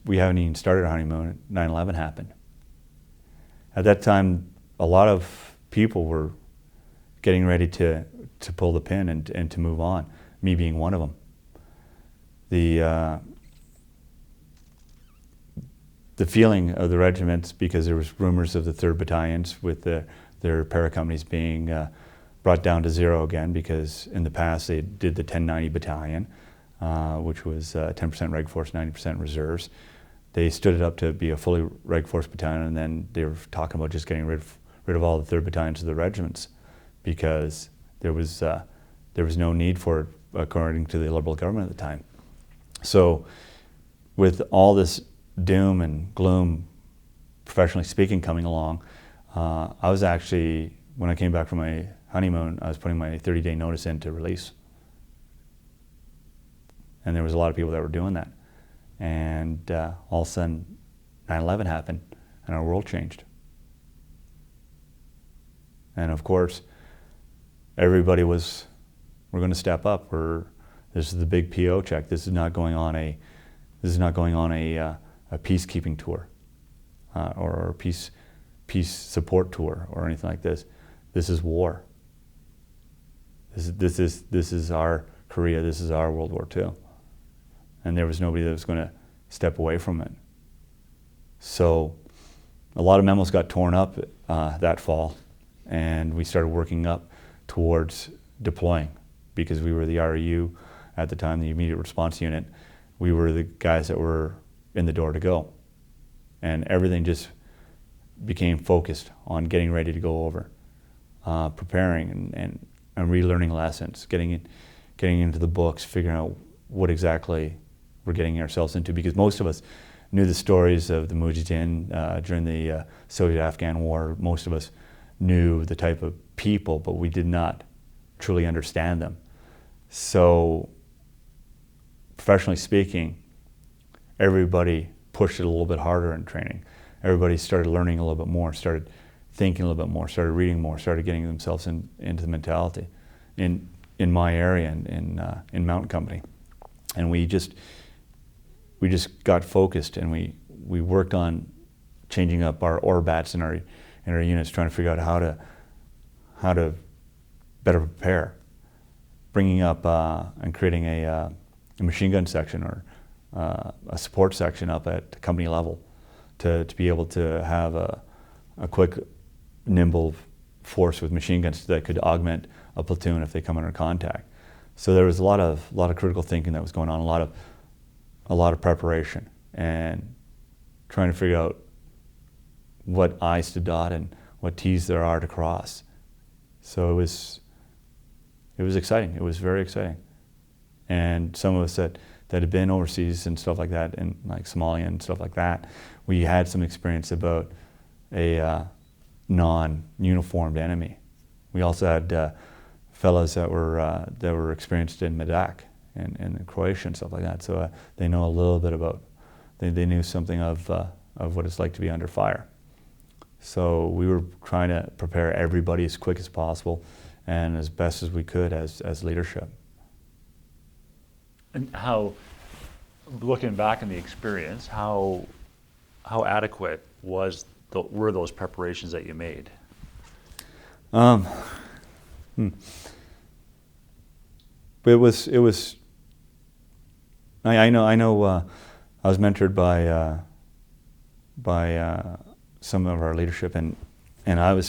we haven't even started our honeymoon, 9/11 happened. At that time, a lot of people were getting ready to pull the pin and to move on, me being one of them. The feeling of the regiments, because there was rumors of the 3rd Battalions with their para-companies being brought down to 0 again, because in the past they did the 1090 Battalion, which was 10% Reg Force, 90% Reserves. They stood it up to be a fully Reg Force battalion, and then they were talking about just getting rid of all the 3rd Battalions of the regiments, because there was no need for it, according to the Liberal government at the time. So with all this doom and gloom, professionally speaking, coming along, I was actually, when I came back from my honeymoon, I was putting my 30-day notice in to release. And there was a lot of people that were doing that. And all of a sudden, 9/11 happened, and our world changed. And of course, everybody was, we're going to step up. This is the big PO check. This is not going on a peacekeeping tour or a peace support tour or anything like this. This is war. This is our Korea. This is our World War II. And there was nobody that was going to step away from it. So a lot of memos got torn up that fall, and we started working up towards deploying, because we were the REU at the time, the Immediate Response Unit. We were the guys that were in the door to go. And everything just became focused on getting ready to go over, preparing and relearning lessons, getting into the books, figuring out what exactly we're getting ourselves into, because most of us knew the stories of the Mujahideen during the Soviet-Afghan War. Most of us knew the type of people, but we did not truly understand them. So, professionally speaking, everybody pushed it a little bit harder in training. Everybody started learning a little bit more, started thinking a little bit more, started reading more, started getting themselves into the mentality in my area, in Mountain Company. And we just got focused, and we worked on changing up our ORBATs in our units, trying to figure out how to better prepare, bringing up and creating a machine gun section or a support section up at company level to be able to have a quick, nimble force with machine guns that could augment a platoon if they come under contact. So there was a lot of critical thinking that was going on, a lot of preparation, and trying to figure out what I's to dot and what T's there are to cross. So it was exciting. It was very exciting. And some of us that had been overseas and stuff like that, in like Somalia and stuff like that, we had some experience about a non-uniformed enemy. We also had fellows that were experienced in Medak and Croatia and stuff like that. So they know a little bit about. They knew something of what it's like to be under fire. So we were trying to prepare everybody as quick as possible and as best as we could as leadership. And how, looking back on the experience, how adequate were those preparations that you made? It was. I know. I was mentored by some of our leadership, and I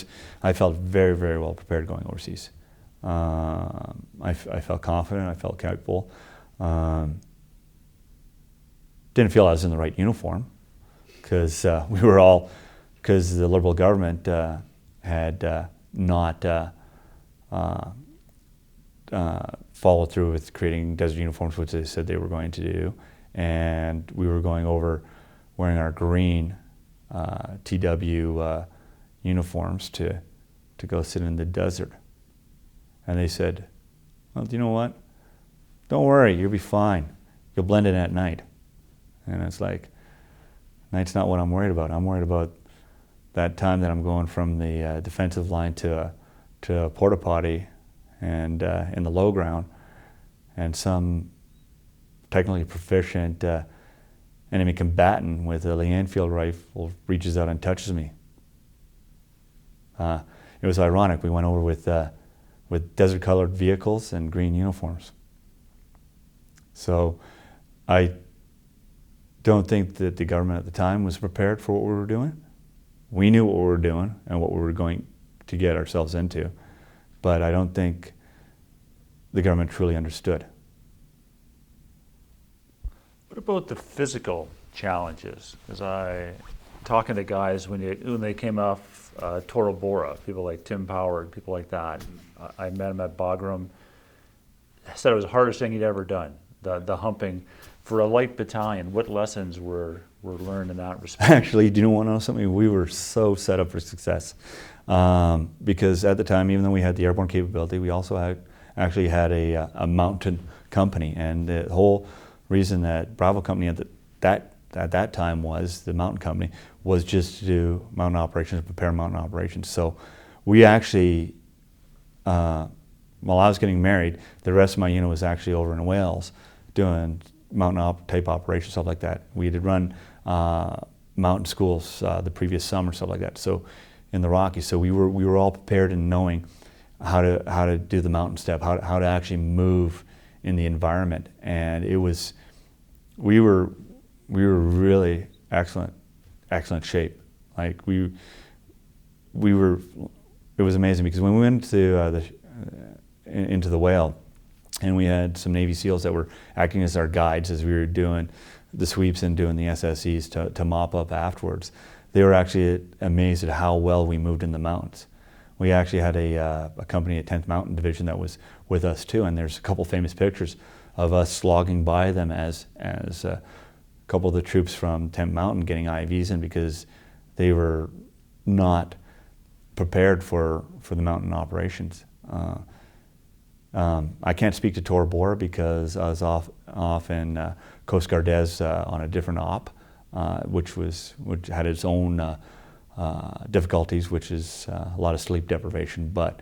felt very, very well prepared going overseas. I felt confident. I felt capable. Didn't feel I was in the right uniform because the Liberal government had not followed through with creating desert uniforms, which they said they were going to do, and we were going over wearing our green TW uniforms to go sit in the desert. And they said, well, do you know what? Don't worry, you'll be fine. You'll blend in at night. And it's like, night's not what I'm worried about. I'm worried about that time that I'm going from the defensive line to a porta potty and in the low ground, and some technically proficient enemy combatant with a Lee Enfield rifle reaches out and touches me. It was ironic. We went over with desert-colored vehicles and green uniforms. So I don't think that the government at the time was prepared for what we were doing. We knew what we were doing and what we were going to get ourselves into, but I don't think the government truly understood. What about the physical challenges? Because talking to guys when they came off Tora Bora, people like Tim Power, people like that, I met him at Bagram. Said it was the hardest thing he'd ever done. The humping for a light battalion. What lessons were learned in that respect? Actually, do you want to know something? We were so set up for success because at the time, even though we had the airborne capability, we also actually had a mountain company, and the whole reason that Bravo Company at that time was the mountain company was just to do mountain operations, prepare mountain operations. So we actually, while I was getting married, the rest of my unit was actually over in Wales doing mountain type operations, stuff like that. We had run mountain schools the previous summer, stuff like that. So in the Rockies, so we were all prepared in knowing how to do the mountain step, how to actually move in the environment, and we were really excellent shape. Like it was amazing because when we went to into the whale, and we had some Navy SEALs that were acting as our guides as we were doing the sweeps and doing the SSEs to mop up afterwards. They were actually amazed at how well we moved in the mountains. We actually had a company at 10th Mountain Division that was with us too, and there's a couple famous pictures of us slogging by them as a couple of the troops from 10th Mountain getting IVs in because they were not prepared for the mountain operations. I can't speak to Tora Bora because I was off in Coast Gardez on a different op, which had its own difficulties, which is a lot of sleep deprivation. But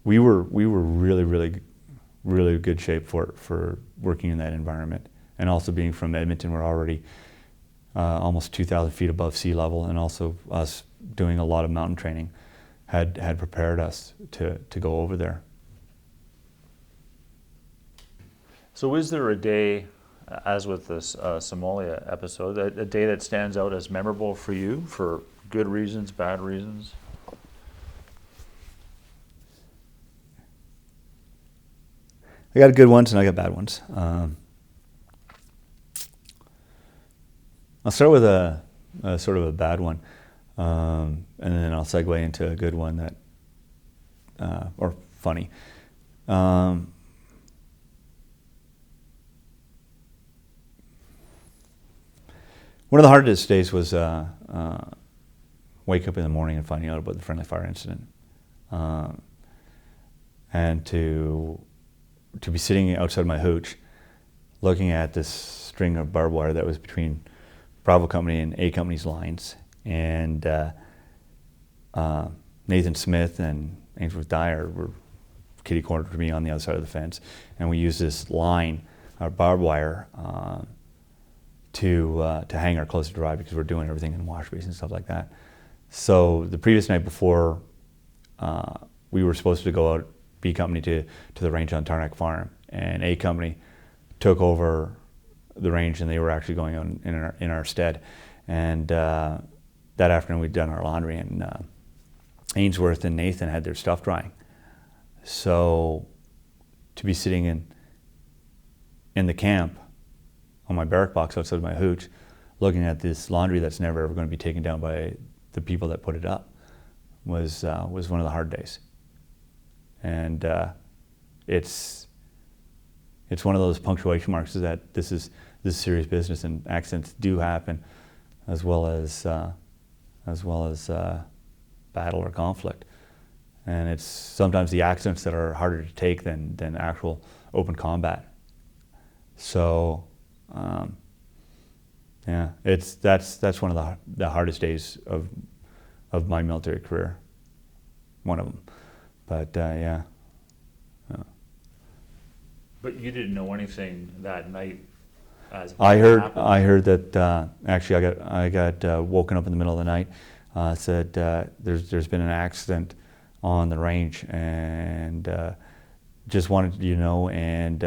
we were really good shape for working in that environment, and also being from Edmonton, we're already almost 2,000 feet above sea level, and also us doing a lot of mountain training had prepared us to go over there. So is there a day, as with this Somalia episode, a day that stands out as memorable for you for good reasons, bad reasons? I got good ones and I got bad ones. I'll start with a sort of a bad one, and then I'll segue into a good one that, or funny. One of the hardest days was wake up in the morning and finding out about the friendly fire incident, and to be sitting outside my hooch, looking at this string of barbed wire that was between Bravo Company and A Company's lines, and Nathan Smith and Ainsworth Dyer were kitty cornered to me on the other side of the fence, and we used this line, our barbed wire, to hang our clothes to dry because we're doing everything in wash basin and stuff like that. So the previous night before, we were supposed to go out, B Company, to the range on Tarnack Farm, and A Company took over the range, and they were actually going on in our stead. And that afternoon we'd done our laundry, and Ainsworth and Nathan had their stuff drying. So to be sitting in the camp on my barrack box outside my hooch, looking at this laundry that's never ever going to be taken down by the people that put it up, was one of the hard days. And it's one of those punctuation marks, is that this is serious business, and accidents do happen, as well as battle or conflict. And it's sometimes the accidents that are harder to take than actual open combat. So yeah, that's one of the hardest days of my military career, one of them. But yeah. But you didn't know anything that night as I happened. heard that actually I got woken up in the middle of the night. Said there's been an accident on the range, and just wanted you to know, and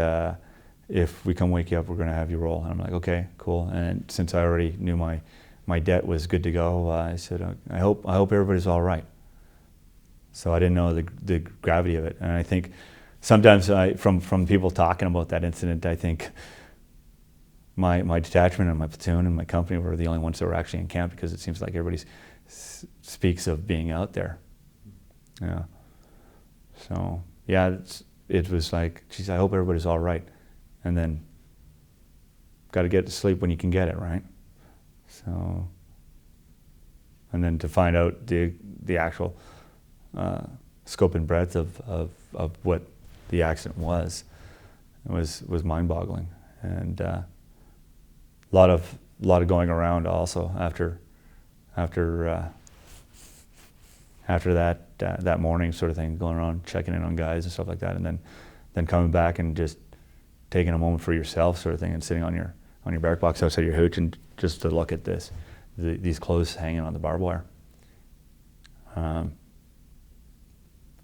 if we come wake you up, we're going to have you roll. And I'm like, okay, cool. And since I already knew my debt was good to go, I said, I hope everybody's all right. So I didn't know the gravity of it. And I think sometimes from people talking about that incident, I think my detachment and my platoon and my company were the only ones that were actually in camp, because it seems like everybody speaks of being out there. Yeah. So yeah, it was like, geez, I hope everybody's all right. And then got to get to sleep when you can get it, right? So, and then to find out the actual scope and breadth of what the accident was mind-boggling, and a lot of going around also after that morning sort of thing, going around checking in on guys and stuff like that, and then coming back and just taking a moment for yourself sort of thing, and sitting on your barrack box outside your hooch, and just to look at these clothes hanging on the barbed wire. I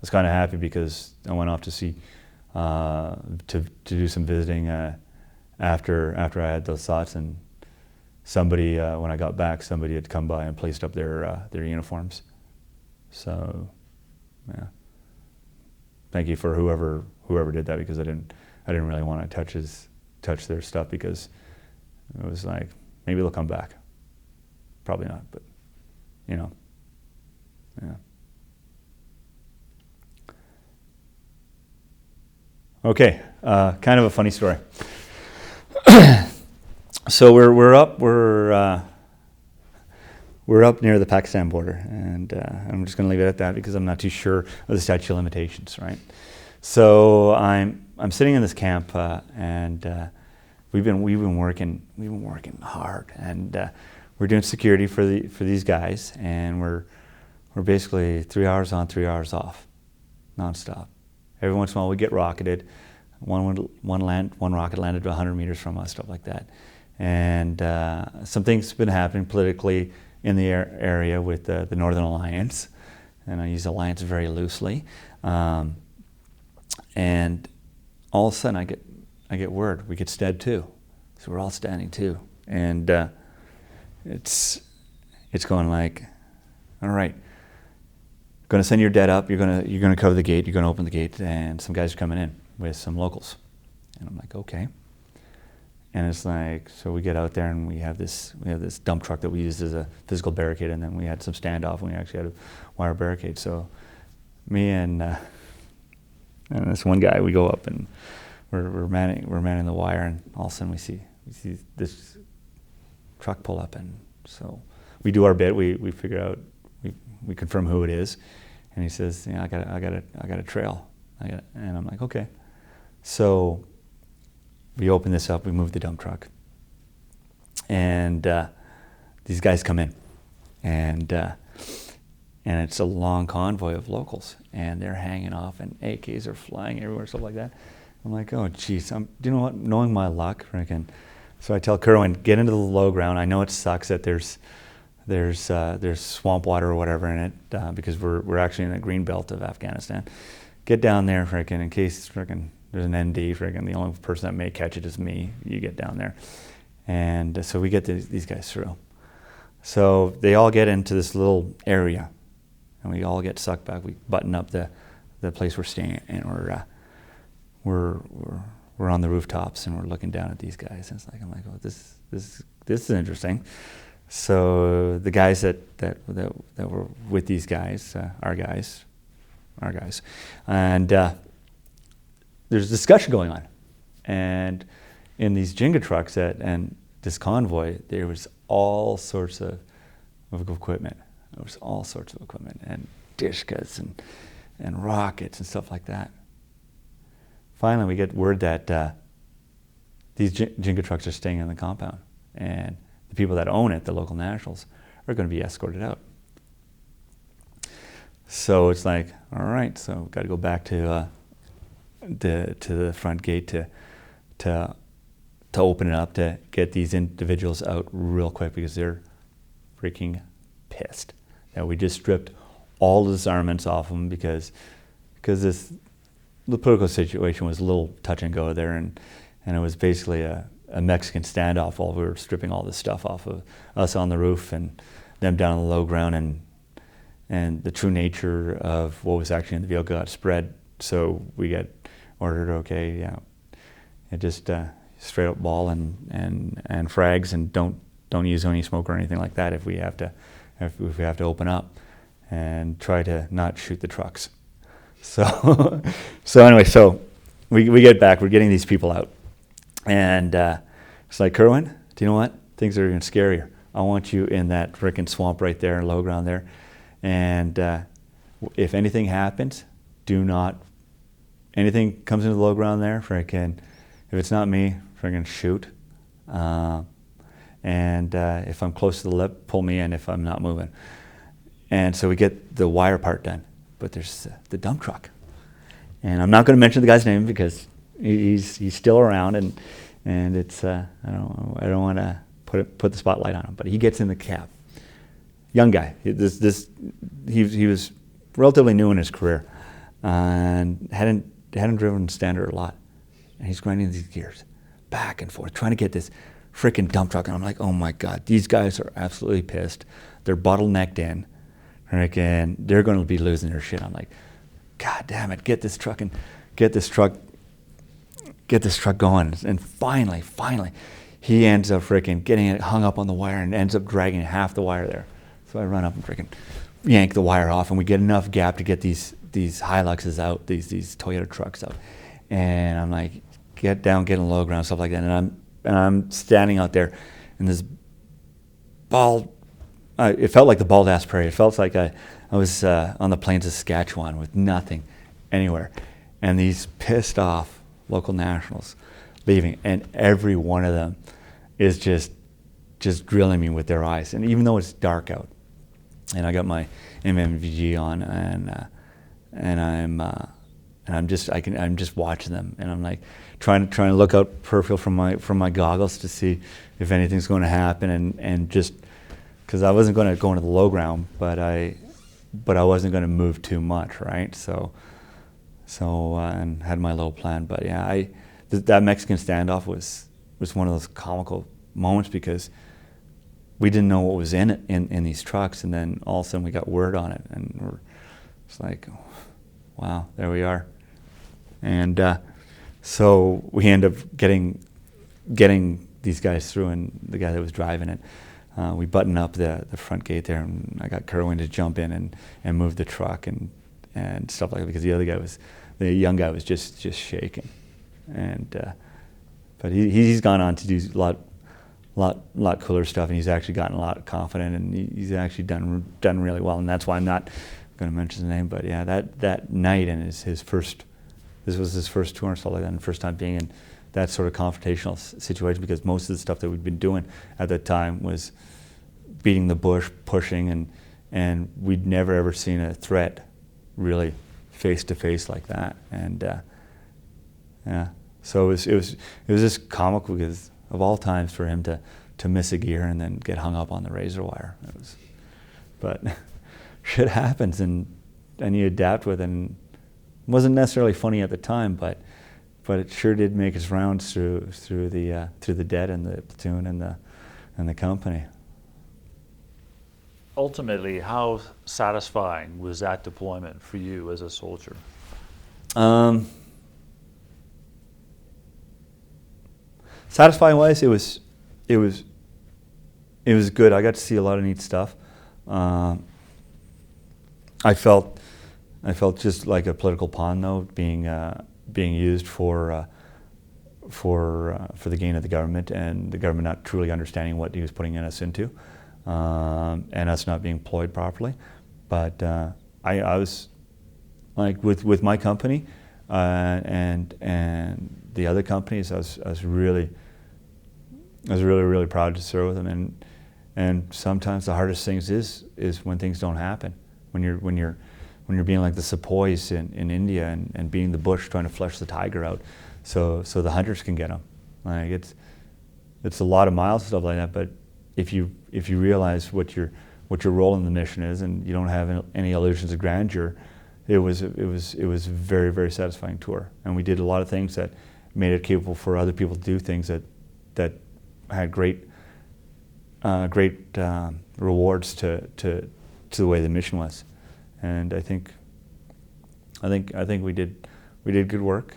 was kind of happy because I went off to see to do some visiting after I had those thoughts, and somebody when I got back, somebody had come by and placed up their uniforms. So yeah, thank you for whoever did that, because I didn't really want to touch their stuff, because it was like, maybe they'll come back, probably not, but yeah. Okay, kind of a funny story. So we're we're up near the Pakistan border, and I'm just going to leave it at that because I'm not too sure of the statute of limitations, right? So I'm sitting in this camp, and we've been working hard, and we're doing security for these guys, and we're basically 3 hours on, 3 hours off, nonstop. Every once in a while we get rocketed. One rocket landed 100 meters from us, stuff like that. And something's been happening politically in the area with the Northern Alliance, and I use alliance very loosely. And all of a sudden I get word, we get stead too. So we're all standing too. And it's going like, all right, going to send your dead up, you're gonna cover the gate, you're gonna open the gate, and some guys are coming in with some locals. And I'm like, okay. And it's like, so we get out there and we have this dump truck that we used as a physical barricade, and then we had some standoff and we actually had a wire barricade. So me and this one guy, we go up and we're manning the wire, and all of a sudden we see this truck pull up, and so we do our bit. We figure out, we confirm who it is, and he says, yeah, I got a trail. And I'm like, okay. So we open this up, we move the dump truck, and these guys come in, and it's a long convoy of locals, and they're hanging off, and AKs are flying everywhere, stuff like that. I'm like, oh geez, do you know what? Knowing my luck, freaking. So I tell Kerwin, get into the low ground. I know it sucks that there's swamp water or whatever in it, because we're actually in the green belt of Afghanistan. Get down there, freaking, in case freaking there's an ND, freaking, the only person that may catch it is me. You get down there. And so we get these guys through. So they all get into this little area, and we all get sucked back. We button up the place we're staying, and we're on the rooftops, and we're looking down at these guys. And I'm like, oh, this is interesting. So the guys that were with these guys, our guys, and there's discussion going on, and in these Jenga trucks and this convoy, there was all sorts of equipment. There was all sorts of equipment, and dishkas and rockets and stuff like that. Finally, we get word that these Jenga trucks are staying in the compound, and the people that own it, the local nationals, are going to be escorted out. So it's like, all right, so we've got to go back to the front gate to open it up, to get these individuals out real quick, because they're freaking pissed that we just stripped all the disarmaments off them because the political situation was a little touch and go there, and it was basically a Mexican standoff while we were stripping all this stuff off of us on the roof and them down on the low ground, and the true nature of what was actually in the vehicle got spread. So we got ordered, okay, yeah, it just straight up ball and frags, and don't use any smoke or anything like that if we have to open up, and try to not shoot the trucks. So anyway, so we get back, we're getting these people out, and it's like, Kerwin, do you know what? Things are even scarier. I want you in that frickin' swamp right there, low ground there, and if anything happens, anything comes into the low ground there, frickin', if it's not me, frickin' shoot. And if I'm close to the lip, pull me in if I'm not moving. And so we get the wire part done, but there's the dump truck. And I'm not going to mention the guy's name because he's still around, and it's I don't want to put the spotlight on him, but he gets in the cab. Young guy. He was relatively new in his career, and hadn't driven standard a lot. And he's grinding these gears back and forth, trying to get this freaking dump truck. And I'm like, oh my God, these guys are absolutely pissed. They're bottlenecked in. And they're going to be losing their shit. I'm like, God damn it, get this truck going. And finally, he ends up freaking getting it hung up on the wire and ends up dragging half the wire there. So I run up and freaking yank the wire off, and we get enough gap to get these Hiluxes out, these Toyota trucks out. And I'm like, get down, get in low ground, stuff like that. And I'm standing out there in this bald it felt like the bald ass prairie. It felt like I was on the plains of Saskatchewan with nothing anywhere, and these pissed off local nationals leaving, and every one of them is just drilling me with their eyes. And even though it's dark out, and I got my MMVG on, and I'm just watching them, and I'm like trying to look out peripheral from my goggles to see if anything's going to happen, and just because I wasn't going to go into the low ground, but I wasn't going to move too much, right? So and had my little plan. But yeah, that Mexican standoff was one of those comical moments, because we didn't know what was in it in these trucks, and then all of a sudden we got word on it, and we're just like, wow, there we are. And so we end up getting these guys through, and the guy that was driving it, we buttoned up the front gate there, and I got Kerwin to jump in and move the truck and stuff like that, because the young guy was just shaking. And but he's gone on to do a lot cooler stuff, and he's actually gotten a lot confident, and he's actually done really well. And that's why I'm not going to mention his name. But yeah, that night, and this was his first tour and stuff like that, and first time being in that sort of confrontational situation, because most of the stuff that we'd been doing at that time was beating the bush, pushing, and we'd never ever seen a threat really face to face like that. And yeah, so it was just comical, because of all times for him to miss a gear and then get hung up on the razor wire. But shit happens, and you adapt with it. And it wasn't necessarily funny at the time, but it sure did make its rounds through the dead and the platoon and the company. Ultimately, how satisfying was that deployment for you as a soldier? Satisfying wise, it was good. I got to see a lot of neat stuff. I felt just like a political pawn, though, being used for the gain of the government, and the government not truly understanding what he was putting us into, and us not being employed properly. But I was like with my company and the other companies, I was really proud to serve with them. And sometimes the hardest things is when things don't happen, when you're being like the sepoys in India and beating the bush, trying to flush the tiger out, so the hunters can get them. Like it's a lot of miles and stuff like that. But if you realize what your role in the mission is, and you don't have any illusions of grandeur, it was a very, very satisfying tour. And we did a lot of things that made it capable for other people to do things that had great rewards to the way the mission was. And I think we did good work.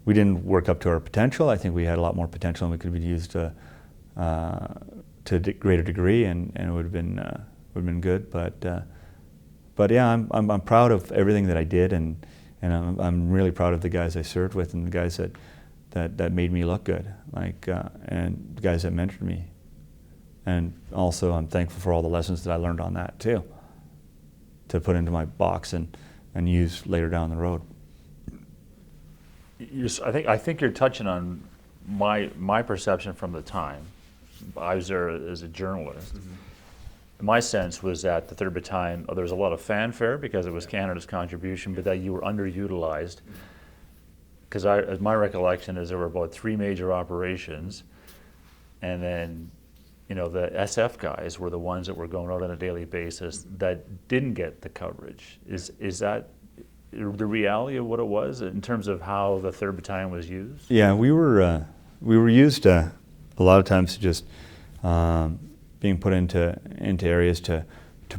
We didn't work up to our potential. I think we had a lot more potential, and we could be used to a greater degree, and it would have been good. But yeah, I'm proud of everything that I did, and I'm really proud of the guys I served with, and the guys that made me look good, and the guys that mentored me. And also, I'm thankful for all the lessons that I learned on that too, to put into my box and use later down the road. I think you're touching on my perception from the time. I was there as a journalist. Mm-hmm. My sense was that the 3rd Battalion, there was a lot of fanfare because it was Canada's contribution, but that you were underutilized. Because my recollection is there were about 3 major operations, and then the SF guys were the ones that were going out on a daily basis that didn't get the coverage. Is that the reality of what it was in terms of how the 3rd Battalion was used? Yeah, we were used a lot of times to just being put into areas to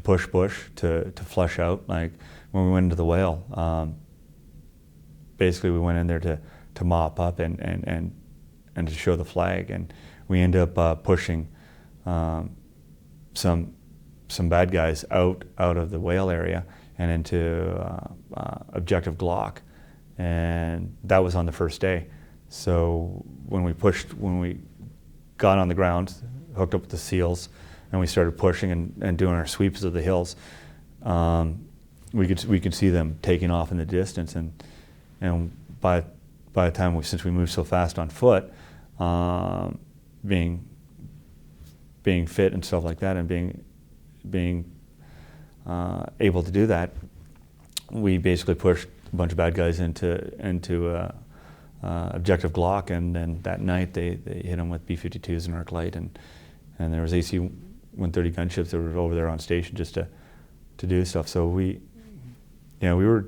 push bush, to flush out. Like when we went into the whale, basically we went in there to mop up and to show the flag, and we ended up pushing some bad guys out of the whale area and into objective Glock, and that was on the first day. So when we got on the ground, hooked up with the SEALs, and we started pushing and doing our sweeps of the hills, we could see them taking off in the distance, and by the time since we moved so fast on foot, being fit and stuff like that, and being able to do that, we basically pushed a bunch of bad guys into objective Glock, and then that night they hit them with B-52s and arc light, and there was AC-130 gunships that were over there on station just to do stuff. So we were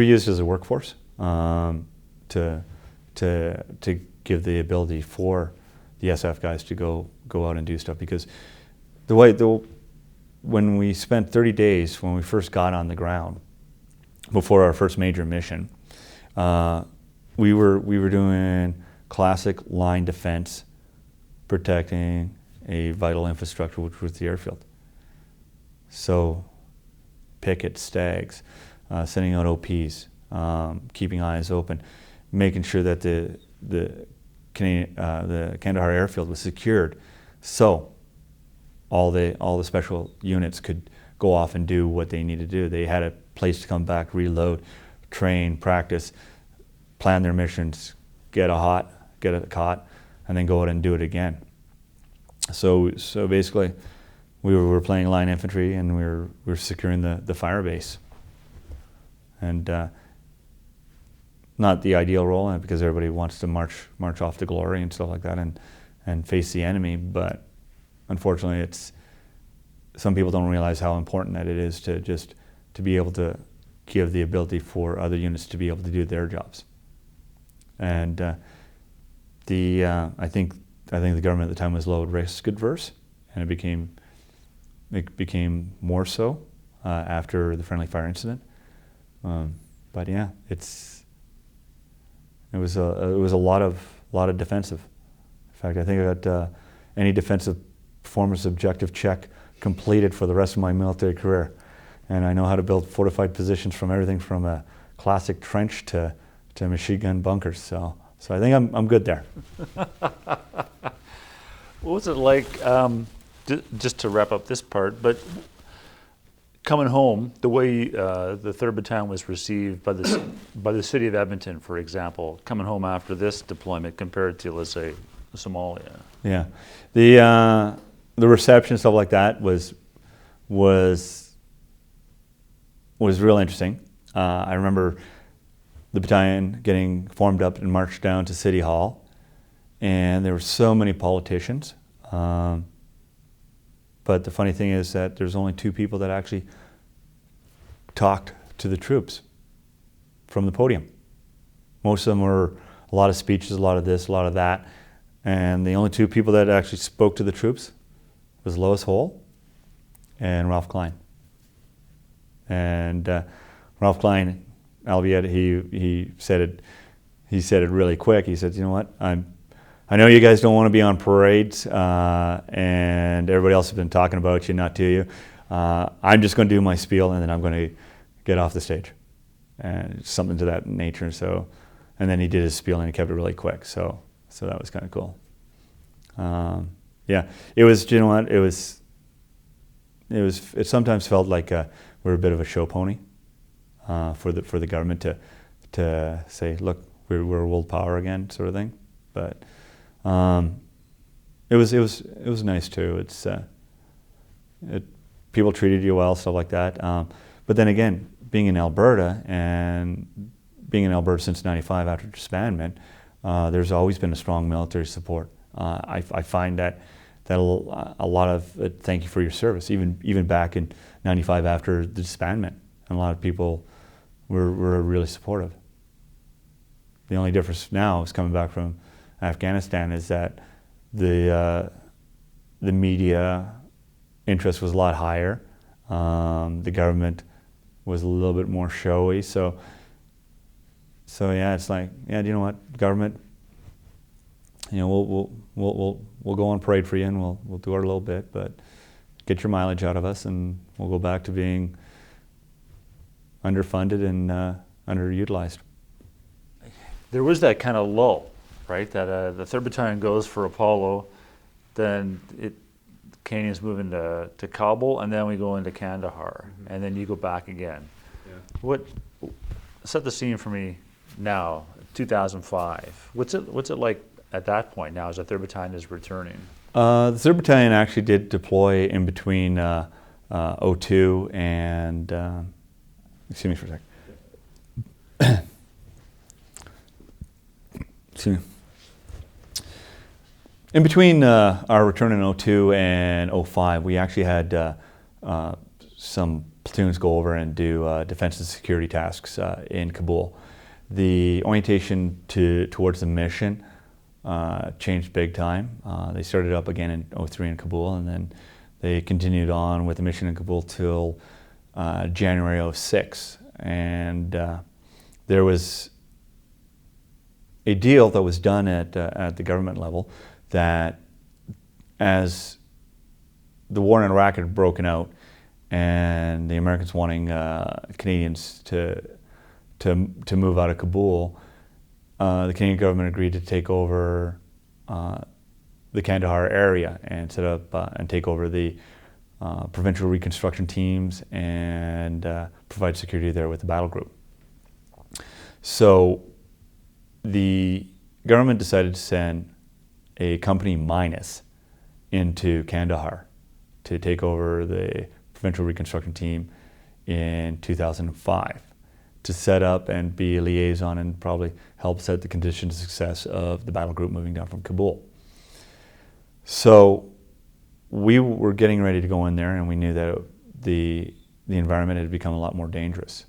used as a workforce to give the ability for the SF guys to go out and do stuff, because when we spent 30 days when we first got on the ground before our first major mission, we were doing classic line defense, protecting a vital infrastructure, which was the airfield. So pickets, stags, sending out OPs, keeping eyes open, making sure that the Kandahar airfield was secured, so all the special units could go off and do what they needed to do. They had a place to come back, reload, train, practice, plan their missions, get a cot, and then go out and do it again. So basically, we were playing line infantry, and we were securing the fire base. And not the ideal role, because everybody wants to march off to glory and stuff like that, and face the enemy. But unfortunately, some people don't realize how important that it is to be able to give the ability for other units to be able to do their jobs. And I think the government at the time was low risk adverse, and it became more so after the friendly fire incident. But yeah, it was a lot of defensive. In fact, I think I got any defensive performance objective check completed for the rest of my military career, and I know how to build fortified positions from everything from a classic trench to machine gun bunkers. So I think I'm good there. What was it like, just to wrap up this part, but coming home, the way the 3rd Battalion was received by the city of Edmonton, for example, coming home after this deployment compared to, let's say, Somalia? Yeah, the reception, stuff like that, was real interesting. I remember the battalion getting formed up and marched down to City Hall, and there were so many politicians. But the funny thing is that there's only 2 people that actually talked to the troops from the podium. Most of them were a lot of speeches, a lot of this, a lot of that, and the only 2 people that actually spoke to the troops was Lois Hole and Ralph Klein. And Ralph Klein, albeit he said it really quick. He said, "You know what? I know you guys don't want to be on parades, and everybody else has been talking about you, not to you. I'm just going to do my spiel, and then I'm going to get off the stage," and something to that nature. So, and then he did his spiel, and he kept it really quick. So that was kind of cool. Yeah, it was. You know what? It sometimes felt like we're a bit of a show pony for the government to say, "Look, we're world power again," sort of thing. But it was nice too. People treated you well, stuff like that. But then again, being in Alberta since '95 after disbandment, there's always been a strong military support. I find that a lot of thank you for your service, even back in '95 after the disbandment, and a lot of people were really supportive. The only difference now is coming back from Afghanistan is that the media interest was a lot higher. The government was a little bit more showy. So yeah, it's like, yeah, do you know what, government? You know, we'll go on parade for you, and we'll do our little bit, but get your mileage out of us, and we'll go back to being underfunded and underutilized. There was that kind of lull, right? That the 3rd Battalion goes for Apollo, then Canadians move into Kabul, and then we go into Kandahar, and then you go back again. What set the scene for me now, 2005. What's it like at that point now as the 3rd Battalion is returning? The 3rd Battalion actually did deploy in between 02 and, excuse me for a sec. Excuse me. In between our return in 02 and 05, we actually had some platoons go over and do defense and security tasks in Kabul. The orientation towards the mission changed big time. They started up again in 03 in Kabul, and then they continued on with the mission in Kabul till January 06. And there was a deal that was done at the government level that as the war in Iraq had broken out and the Americans wanting Canadians to move out of Kabul, the Canadian government agreed to take over the Kandahar area and set up and take over the provincial reconstruction teams and provide security there with the battle group. So the government decided to send a company minus into Kandahar to take over the provincial reconstruction team in 2005 to set up and be a liaison and probably help set the conditions of success of the battle group moving down from Kabul. So we were getting ready to go in there, and we knew that the environment had become a lot more dangerous,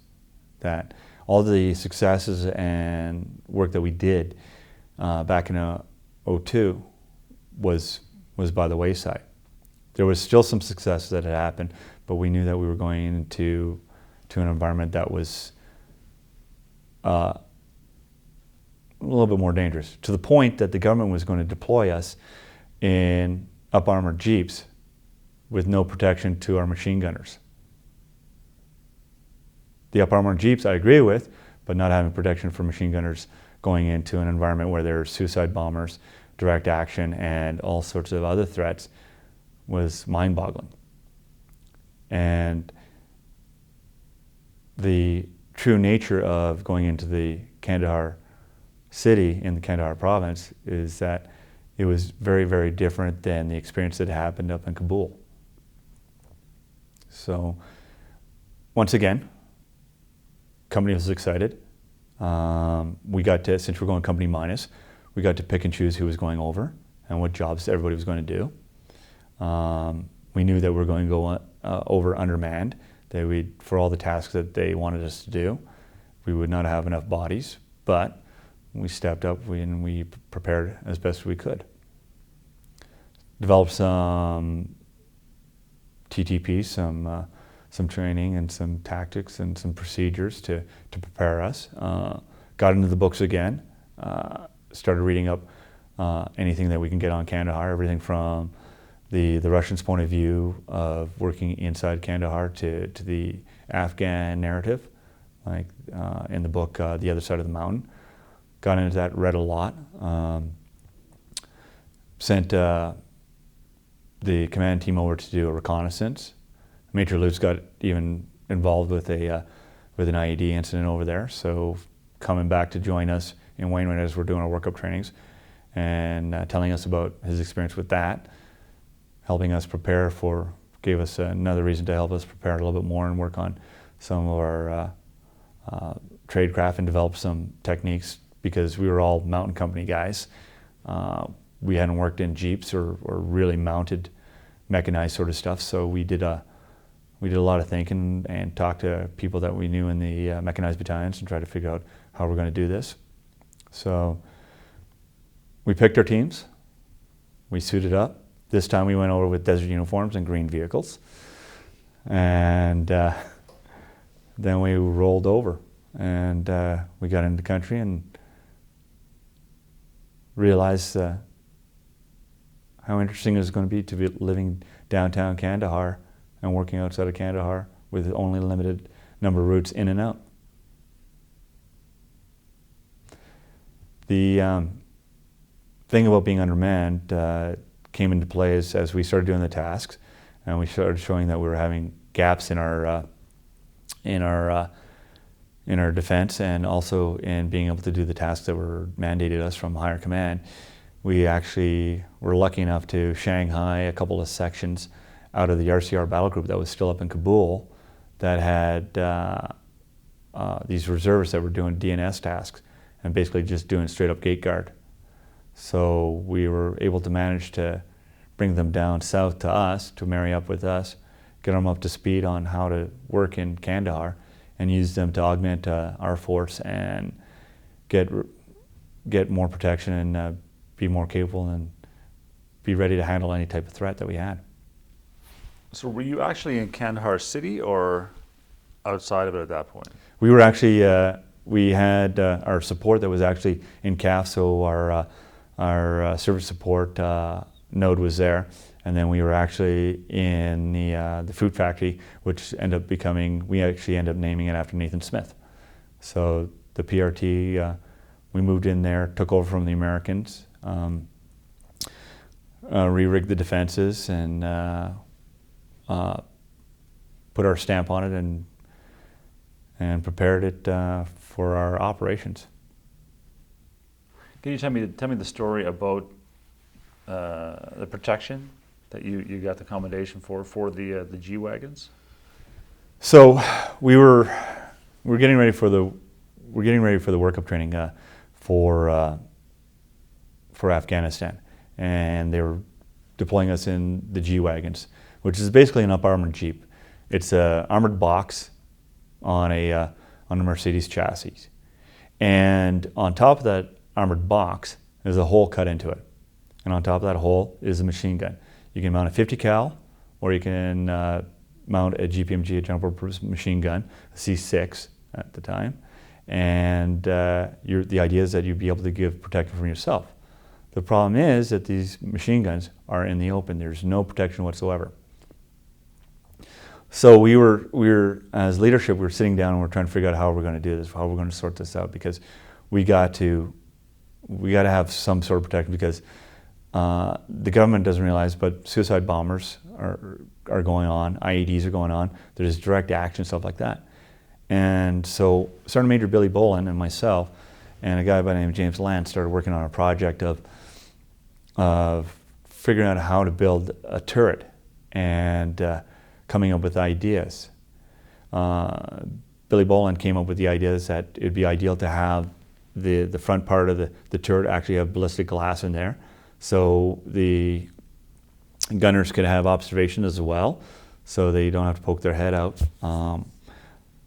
that all the successes and work that we did back in 02 was by the wayside. There was still some success that had happened, but we knew that we were going into an environment that was a little bit more dangerous, to the point that the government was going to deploy us in up-armored jeeps with no protection to our machine gunners. The up-armored jeeps I agree with, but not having protection for machine gunners going into an environment where there are suicide bombers, direct action, and all sorts of other threats was mind-boggling. And the true nature of going into the Kandahar city in the Kandahar province is that it was very, very different than the experience that happened up in Kabul. So once again, company was excited. We got to, since we're going company minus, we got to pick and choose who was going over and what jobs everybody was going to do. We knew that we were going to go over undermanned, that for all the tasks that they wanted us to do, we would not have enough bodies, but we stepped up and we prepared as best we could. Developed some TTP, some training and some tactics and some procedures to prepare us. Got into the books again, started reading up anything that we can get on Kandahar, everything from the Russians' point of view of working inside Kandahar to the Afghan narrative, like in the book The Other Side of the Mountain. Got into that, read a lot. Sent the command team over to do a reconnaissance. Major Lutz got even involved with an IED incident over there, so coming back to join us in Wainwright as we're doing our workup trainings and telling us about his experience with that, helping us prepare gave us another reason to help us prepare a little bit more and work on some of our tradecraft and develop some techniques, because we were all mountain company guys. We hadn't worked in jeeps or really mounted mechanized sort of stuff, so we did a lot of thinking and talked to people that we knew in the mechanized battalions and tried to figure out how we're going to do this. So we picked our teams, we suited up. This time we went over with desert uniforms and green vehicles, and then we rolled over and we got into the country and realized how interesting it was going to be living downtown Kandahar and working outside of Kandahar with only a limited number of routes in and out. The thing about being undermanned, came into play as we started doing the tasks, and we started showing that we were having gaps in our defense, and also in being able to do the tasks that were mandated us from higher command. We actually were lucky enough to Shanghai a couple of sections out of the RCR battle group that was still up in Kabul that had these reservists that were doing DNS tasks and basically just doing straight up gate guard. So we were able to manage to bring them down south to us, to marry up with us, get them up to speed on how to work in Kandahar, and use them to augment our force and get more protection and be more capable and be ready to handle any type of threat that we had. So were you actually in Kandahar City or outside of it at that point? We were actually, we had our support that was actually in CAF, so our service support node was there, and then we were actually in the food factory, which ended up becoming, we actually ended up naming it after Nathan Smith. So the PRT, we moved in there, took over from the Americans, re-rigged the defenses, and put our stamp on it, and prepared it for our operations. Can you tell me the story about the protection that you got the commendation for the G wagons? So we're getting ready for the workup training for Afghanistan, and they were deploying us in the G wagons, which is basically an up armored Jeep. It's a armored box on a Mercedes chassis, and on top of that armored box there's a hole cut into it, and on top of that hole is a machine gun. You can mount a 50 cal, or you can mount a GPMG, a general purpose machine gun, a C6 at the time, and the idea is that you'd be able to give protection from yourself. The problem is that these machine guns are in the open. There's no protection whatsoever. So we were as leadership, we were sitting down and we're trying to figure out how we're going to do this, how we're going to sort this out, because we got to have some sort of protection, because the government doesn't realize, but suicide bombers are going on, IEDs are going on, there's direct action, stuff like that. And so Sergeant Major Billy Boland and myself and a guy by the name of James Land started working on a project of figuring out how to build a turret and coming up with ideas. Billy Boland came up with the ideas that it'd be ideal to have the front part of the turret actually have ballistic glass in there, so the gunners could have observation as well, so they don't have to poke their head out.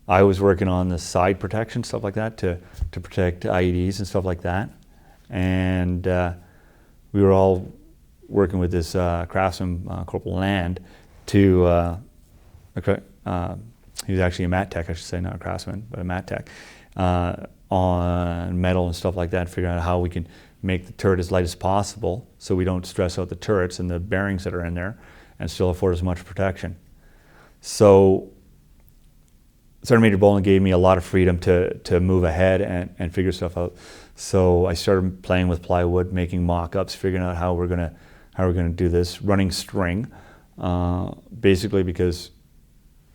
I was working on the side protection, stuff like that, to protect IEDs and stuff like that. And we were all working with this craftsman, Corporal Land, to, he was actually a mat tech, I should say, not a craftsman, but a mat tech, on metal and stuff like that, figuring out how we can make the turret as light as possible so we don't stress out the turrets and the bearings that are in there and still afford as much protection. So Sergeant Major Boland gave me a lot of freedom to move ahead and figure stuff out. So I started playing with plywood, making mock-ups, figuring out how we're gonna do this, running string, basically because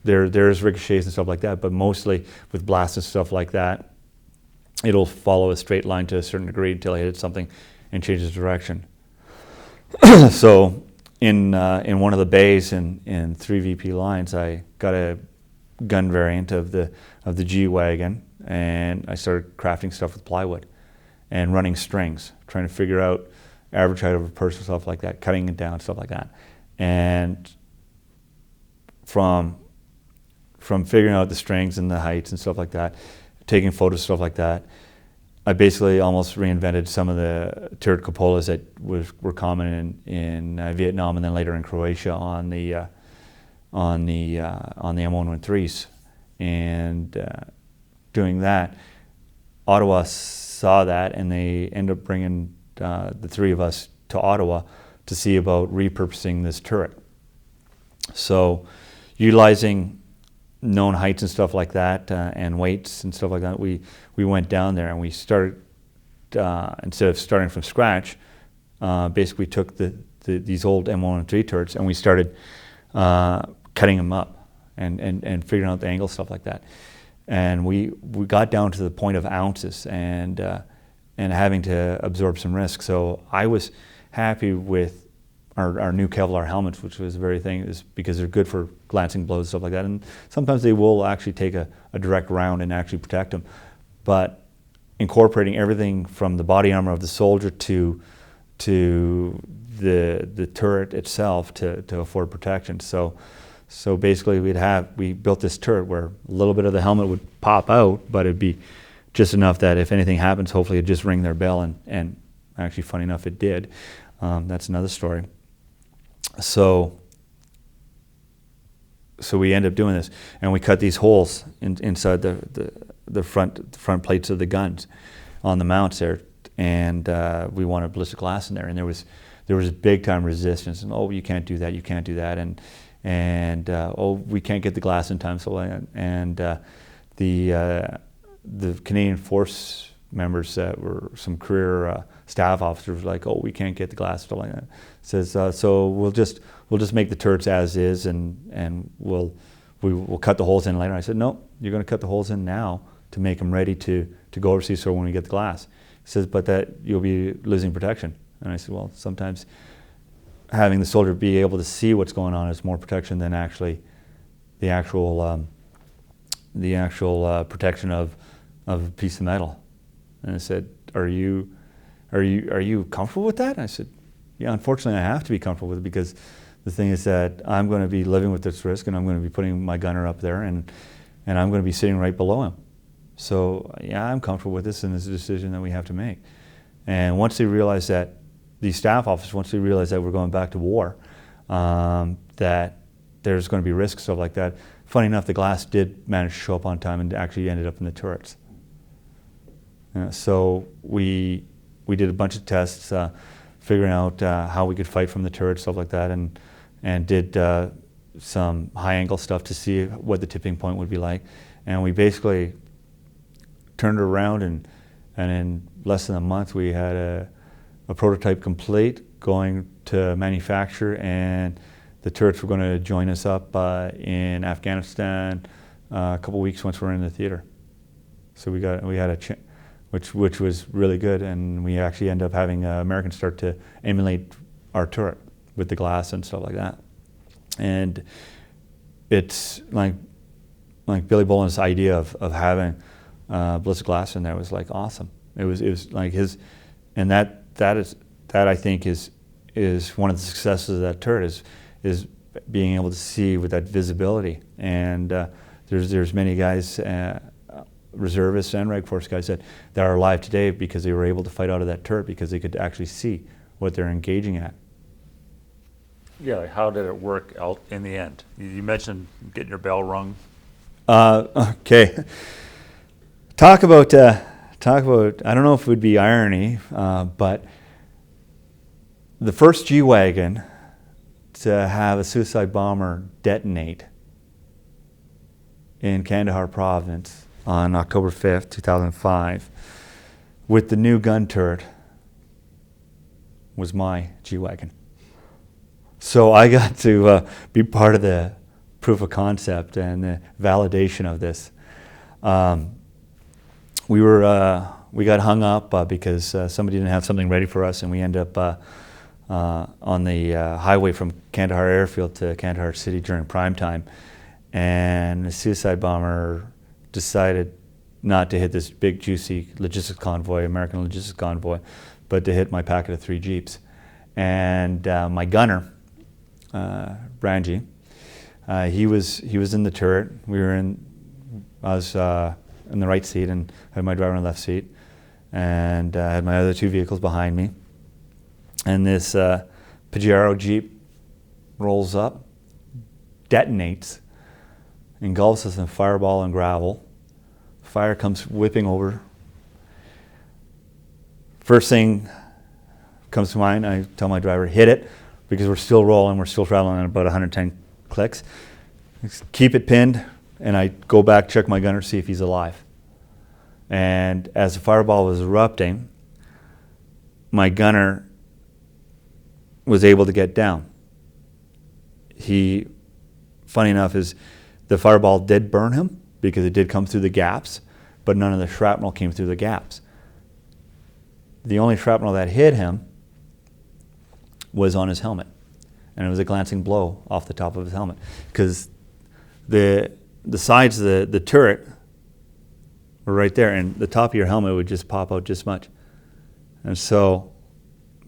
there's ricochets and stuff like that, but mostly with blasts and stuff like that, it'll follow a straight line to a certain degree until it hits something and changes direction. So in one of the bays in 3 VP lines, I got a gun variant of the G wagon, and I started crafting stuff with plywood and running strings, trying to figure out average height of a person, stuff like that, cutting it down, stuff like that. And from figuring out the strings and the heights and stuff like that, taking photos, stuff like that, I basically almost reinvented some of the turret cupolas that were common in Vietnam and then later in Croatia on the M113s. And doing that, Ottawa saw that, and they ended up bringing the three of us to Ottawa to see about repurposing this turret. So utilizing known heights and stuff like that, and weights and stuff like that, we went down there and we started, instead of starting from scratch, basically took these old M1 and 3 turrets, and we started cutting them up and figuring out the angle, stuff like that. And we got down to the point of ounces and having to absorb some risk. So I was happy with our new Kevlar helmets, which was the very thing, is because they're good for glancing blows, stuff like that. And sometimes they will actually take a direct round and actually protect them. But incorporating everything from the body armor of the soldier to the turret itself to afford protection. So basically we built this turret where a little bit of the helmet would pop out, but it'd be just enough that if anything happens, hopefully it'd just ring their bell, and actually funny enough it did. That's another story. So we end up doing this, and we cut these holes inside the front plates of the guns on the mounts there, and we wanted ballistic glass in there, and there was big time resistance, and you can't do that, and we can't get the glass in time. So the Canadian Force members that were some career staff officers were like, we can't get the glass, stuff like that. Says so we'll just make the turrets as is, and we'll cut the holes in later. I said, no, you're going to cut the holes in now to make them ready to go overseas, so when we get the glass. He says, but that you'll be losing protection. And I said, well, sometimes having the soldier be able to see what's going on is more protection than actually the actual protection of a piece of metal. And I said, are you comfortable with that? And I said, yeah, unfortunately I have to be comfortable with it, because the thing is that I'm going to be living with this risk, and I'm going to be putting my gunner up there, and I'm going to be sitting right below him. So yeah, I'm comfortable with this, and this is a decision that we have to make. And once they realize that, these staff officers, once they realize that we're going back to war, that there's going to be risks, stuff like that. Funny enough, the glass did manage to show up on time and actually ended up in the turrets. So we did a bunch of tests, figuring out how we could fight from the turrets, stuff like that, and did some high angle stuff to see what the tipping point would be like. And we basically turned it around, and in less than a month we had a prototype complete, going to manufacture, and the turrets were going to join us up in Afghanistan a couple of weeks once we're in the theater. So we had a which was really good, and we actually ended up having Americans start to emulate our turret with the glass and stuff like that. And it's like Billy Boland's idea of having ballistic glass in there was like awesome. It was like his, and that I think is one of the successes of that turret is being able to see with that visibility. And there's many guys, reservists and Reg Force guys that are alive today because they were able to fight out of that turret because they could actually see what they're engaging at. Yeah, like how did it work out in the end? You mentioned getting your bell rung. Okay. Talk about. I don't know if it would be irony, but the first G-Wagon to have a suicide bomber detonate in Kandahar province on October 5th, 2005, with the new gun turret was my G-Wagon. So I got to be part of the proof of concept and the validation of this. We got hung up because somebody didn't have something ready for us, and we ended up on the highway from Kandahar Airfield to Kandahar City during prime time, and the suicide bomber decided not to hit this big juicy logistics convoy, American logistics convoy, but to hit my packet of 3 Jeeps. And my gunner, Branji, he was in the turret. I was in the right seat and had my driver in the left seat, and I had my other 2 vehicles behind me. And this Pajero Jeep rolls up, detonates, engulfs us in fireball and gravel. Fire comes whipping over. First thing comes to mind, I tell my driver, hit it, because we're still rolling, we're still traveling at about 110 clicks. Keep it pinned, and I go back, check my gunner, see if he's alive. And as the fireball was erupting, my gunner was able to get down. He, funny enough, is the fireball did burn him because it did come through the gaps, but none of the shrapnel came through the gaps. The only shrapnel that hit him was on his helmet, and it was a glancing blow off the top of his helmet because the sides of the turret were right there, and the top of your helmet would just pop out just much. And so,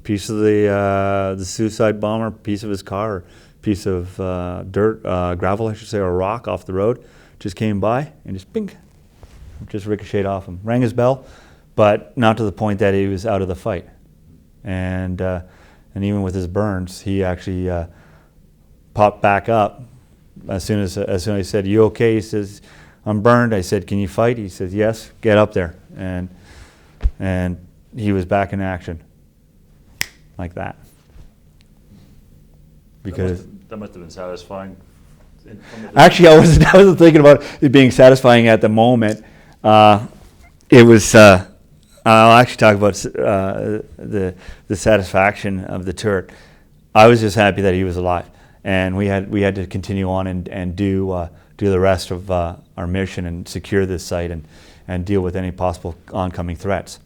piece of the suicide bomber, piece of his car, or piece of dirt, gravel, I should say, or rock off the road, just came by and just bing, just ricocheted off him. Rang his bell, but not to the point that he was out of the fight. And even with his burns, he actually popped back up as soon as I said, "You okay?" He says, "I'm burned." I said, "Can you fight?" He says, "Yes, get up there." And he was back in action like that. Because that must have been satisfying. Actually, I wasn't thinking about it being satisfying at the moment. It was. I'll actually talk about the satisfaction of the turret. I was just happy that he was alive, and we had to continue on and do the rest of our mission and secure this site and deal with any possible oncoming threats.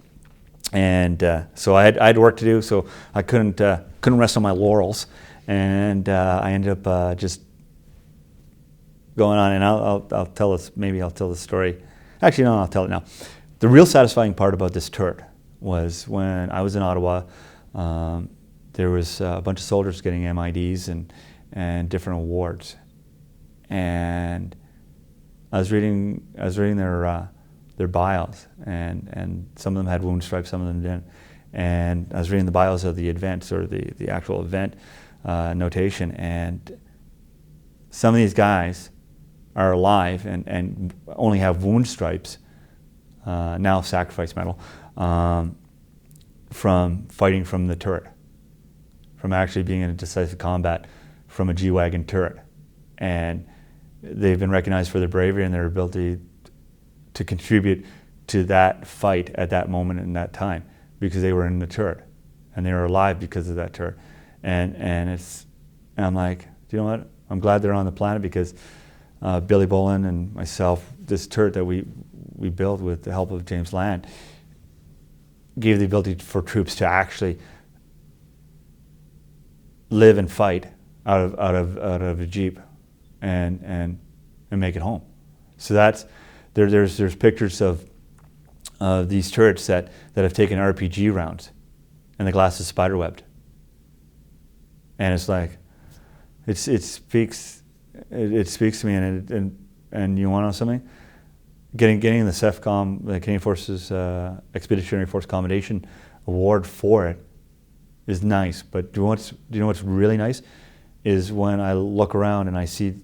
And so I had work to do, so I couldn't rest on my laurels, and I ended up just going on. And I'll tell this. Maybe I'll tell the story. Actually, no, I'll tell it now. The real satisfying part about this turret was when I was in Ottawa. There was a bunch of soldiers getting MIDs and different awards, and I was reading their bios, and some of them had wound stripes, some of them didn't. And I was reading the bios of the events, or the actual event notation, and some of these guys are alive and only have wound stripes, now sacrifice medal, from fighting from the turret, from actually being in a decisive combat from a G-Wagon turret. And they've been recognized for their bravery and their ability to contribute to that fight at that moment in that time, because they were in the turret and they were alive because of that turret. And I'm like, do you know what? I'm glad they're on the planet, because Billy Bolin and myself, this turret that we built with the help of James Land, gave the ability for troops to actually live and fight out of a Jeep and make it home. So that's there's pictures of these turrets that have taken RPG rounds, and the glass is spiderwebbed. And it's like it speaks to me, and you want to know something? Getting the CEFCOM, the Canadian Forces Expeditionary Force Commendation Award for it is nice. But do you know what's really nice? Is when I look around and I see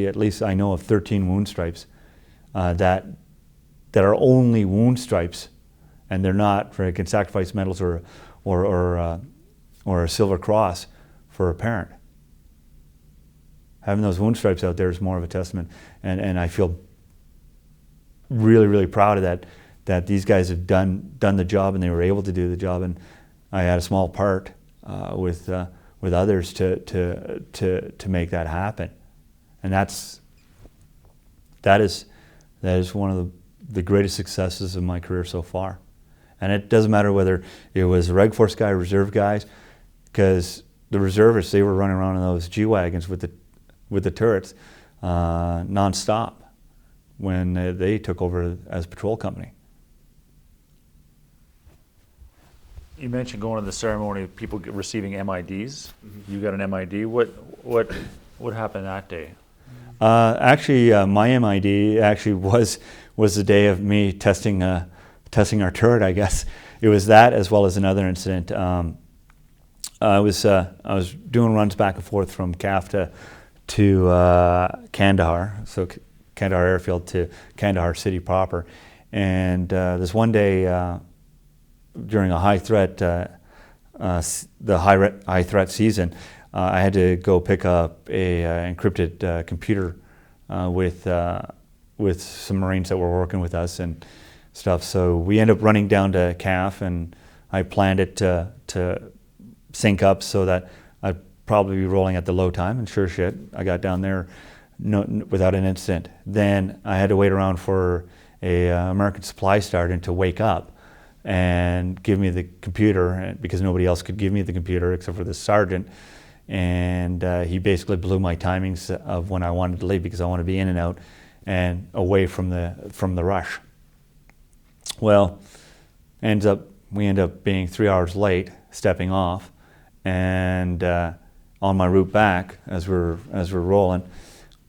at least I know of 13 wound stripes that are only wound stripes, and they're not for sacrifice medals or a Silver Cross for a parent. Having those wound stripes out there is more of a testament, and I feel really, really proud of that these guys have done the job, and they were able to do the job, and I had a small part with others to make that happen. And that is one of the greatest successes of my career so far. And it doesn't matter whether it was a Reg Force guy, reserve guys, because the reservists, they were running around in those G-Wagons with the turrets nonstop when they took over as patrol company. You mentioned going to the ceremony of people receiving MIDs. Mm-hmm. You got an MID. What happened that day? Actually, my MID actually was the day of me testing our turret, I guess. It was that, as well as another incident. I was doing runs back and forth from CAF to Kandahar, so Kandahar Airfield to Kandahar City proper. And this one day during a high threat, the high threat season, I had to go pick up a encrypted computer with some Marines that were working with us and stuff. So we ended up running down to CAF, and I planned it to sync up so that I'd probably be rolling at the low time, and sure shit, I got down there without an incident. Then I had to wait around for a American Supply Sergeant to wake up and give me the computer, because nobody else could give me the computer except for the sergeant. And he basically blew my timings of when I wanted to leave, because I wanted to be in and out and away from the rush. Well, we end up being 3 hours late stepping off, and on my route back as we're rolling,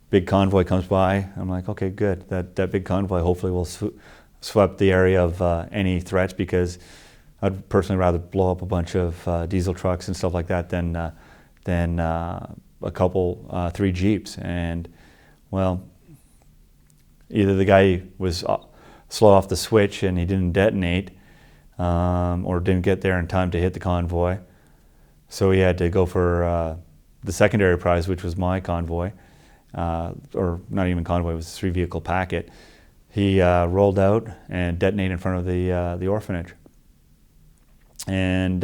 big convoy comes by. I'm like, okay, good. That big convoy hopefully will sweep the area of any threats, because I'd personally rather blow up a bunch of diesel trucks and stuff like that than a couple, 3 Jeeps. And well, either the guy was slow off the switch and he didn't detonate, or didn't get there in time to hit the convoy. So he had to go for the secondary prize, which was my convoy, or not even convoy, it was a 3-vehicle packet. He rolled out and detonated in front of the orphanage, and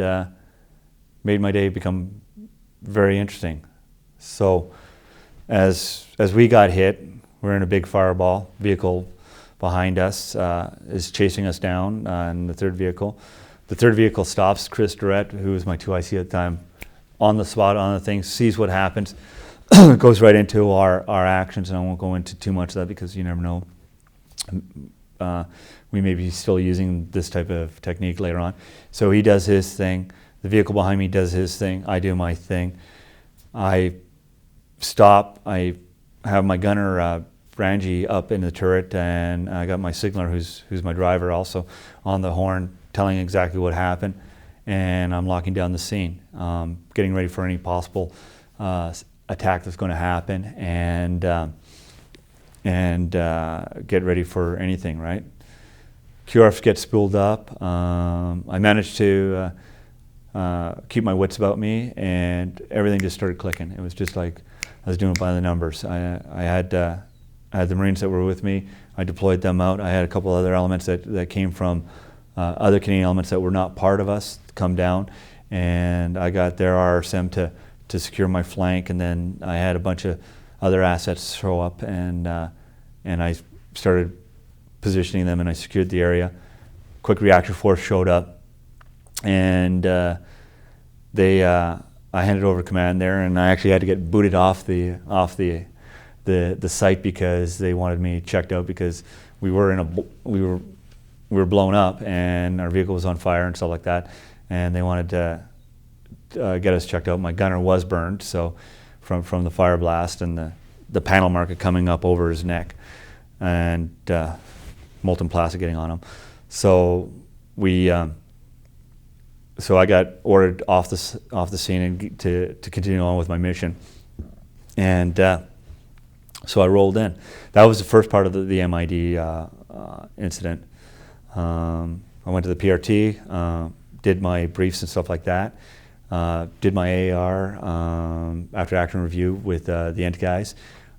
made my day become very interesting. So as we got hit, we're in a big fireball. Vehicle behind us is chasing us down in the 3rd vehicle. The 3rd vehicle stops. Chris Durrett, who was my 2IC at the time, on the spot, on the thing, sees what happens, goes right into our actions, and I won't go into too much of that because you never know. We may be still using this type of technique later on. So he does his thing. The vehicle behind me does his thing. I do my thing. I stop. I have my gunner, Ranji, up in the turret, and I got my signaler, who's my driver, also on the horn, telling exactly what happened. And I'm locking down the scene, getting ready for any possible attack that's going to happen, and get ready for anything, right? QRF gets spooled up. I managed to keep my wits about me, and everything just started clicking. It was just like I was doing it by the numbers. I had the Marines that were with me. I deployed them out. I had a couple other elements that came from other Canadian elements that were not part of us come down, and I got their RSM to secure my flank, and then I had a bunch of other assets show up, and I started positioning them, and I secured the area. Quick reaction force showed up, and I handed over command there, and I actually had to get booted off the site because they wanted me checked out, because we were blown up and our vehicle was on fire and stuff like that, and they wanted to get us checked out. My gunner was burned, so from the fire blast and the panel market coming up over his neck, and molten plastic getting on him. So so I got ordered off the scene and to continue on with my mission, and so I rolled in. That was the first part of the MID incident. I went to the PRT, did my briefs and stuff like that, did my AR after action review with the ENT guys,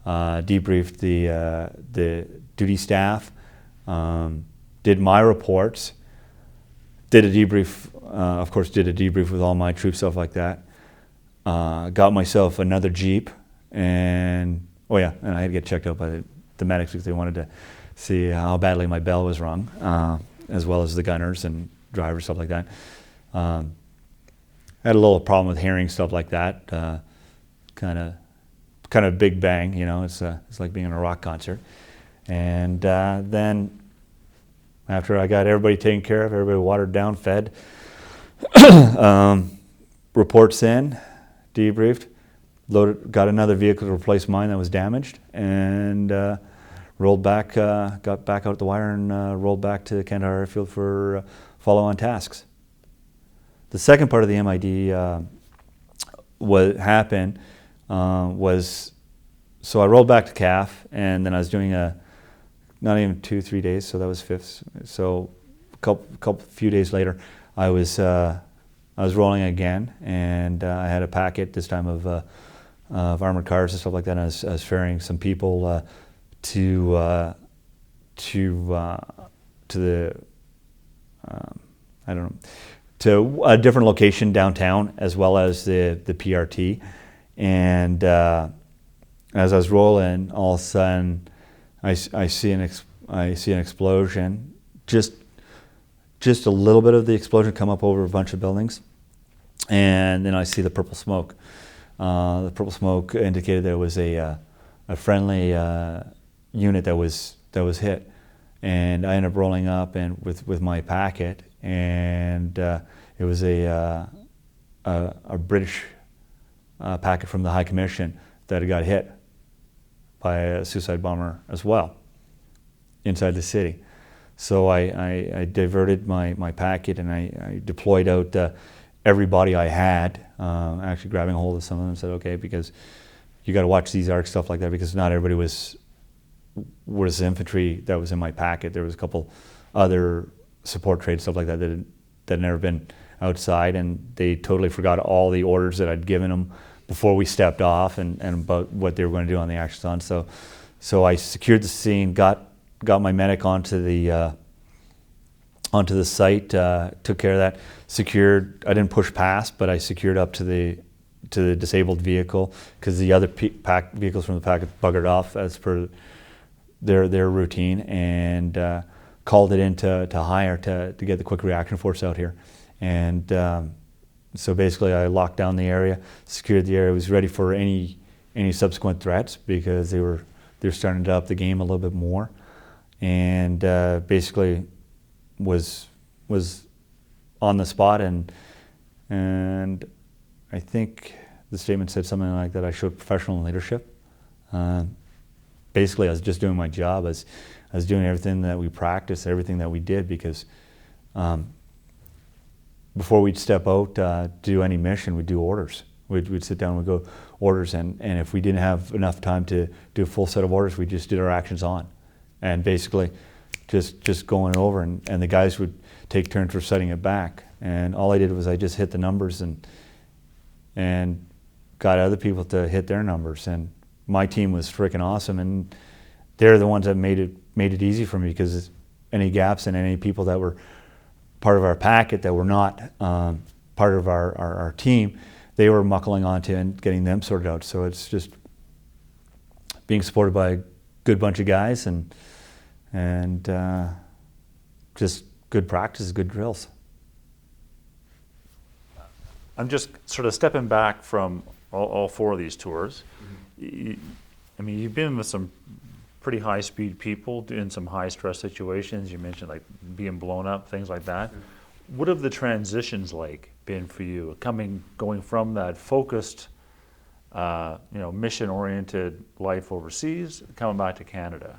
debriefed the duty staff, did my reports, did a debrief, of course did a debrief with all my troops, stuff like that, got myself another Jeep, and I had to get checked out by the medics because they wanted to see how badly my bell was rung, as well as the gunners and drivers, stuff like that. Had a little problem with hearing, stuff like that. Kind of big bang, you know. It's like being in a rock concert. And then after I got everybody taken care of, everybody watered down, fed, reports in, debriefed, got another vehicle to replace mine that was damaged, and rolled back, got back out the wire, and rolled back to Kandahar Airfield for follow-on tasks. The second part of the MID, what happened was, so I rolled back to CAF, and then I was doing not even 2-3 days, so that was fifth. So a few days later, I was rolling again, and I had a packet this time of armored cars and stuff like that. And I was ferrying some people to the I don't know, to a different location downtown, as well as the PRT. And as I was rolling, all of a sudden, I see an explosion. Just a little bit of the explosion come up over a bunch of buildings, and then I see the purple smoke. The purple smoke indicated there was a friendly unit that was hit, and I ended up rolling up and with my packet, and it was a British packet from the High Commission that had got hit by a suicide bomber as well inside the city. So I diverted my packet, and I deployed out everybody I had, actually grabbing a hold of some of them and said, okay, because you got to watch these ARC stuff like that, because not everybody was infantry that was in my packet. There was a couple other support trade stuff like that that had never been outside, and they totally forgot all the orders that I'd given them before we stepped off, and about what they were going to do on the actions on. So I secured the scene, got my medic onto the site, took care of that. Secured. I didn't push past, but I secured up to the disabled vehicle, because the other vehicles from the packet buggered off as per their routine, and called it into hire to get the quick reaction force out here. And so basically I locked down the area, secured the area, was ready for any subsequent threats, because they're starting to up the game a little bit more, and basically was on the spot, and I think the statement said something like that I showed professional leadership. Basically I was just doing my job. I was doing everything that we practiced, everything that we did, because before we'd step out to do any mission, we'd do orders. We'd sit down and we'd go orders, and if we didn't have enough time to do a full set of orders, we just did our actions on, and basically just going over, and the guys would take turns reciting it back, and all I did was I just hit the numbers and got other people to hit their numbers, and my team was freaking awesome, and they're the ones that made it easy for me, because any gaps and any people that were part of our packet that were not part of our team, they were muckling onto and getting them sorted out. So it's just being supported by a good bunch of guys, and just good practice, good drills. I'm just sort of stepping back from all four of these tours. I mean, you've been with some pretty high-speed people in some high-stress situations. You mentioned like being blown up, things like that. What have the transitions like been for you, going from that focused, mission-oriented life overseas, coming back to Canada?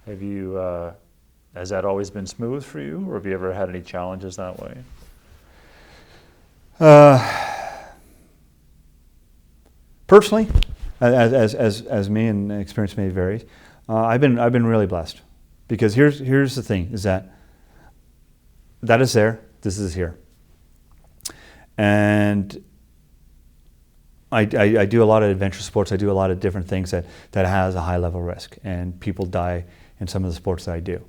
Have you, has that always been smooth for you, or have you ever had any challenges that way? Personally, as me, and experience may vary, I've been really blessed, because here's the thing, is that is there, this is here, and I do a lot of adventure sports. I do a lot of different things that has a high level risk, and people die in some of the sports that I do.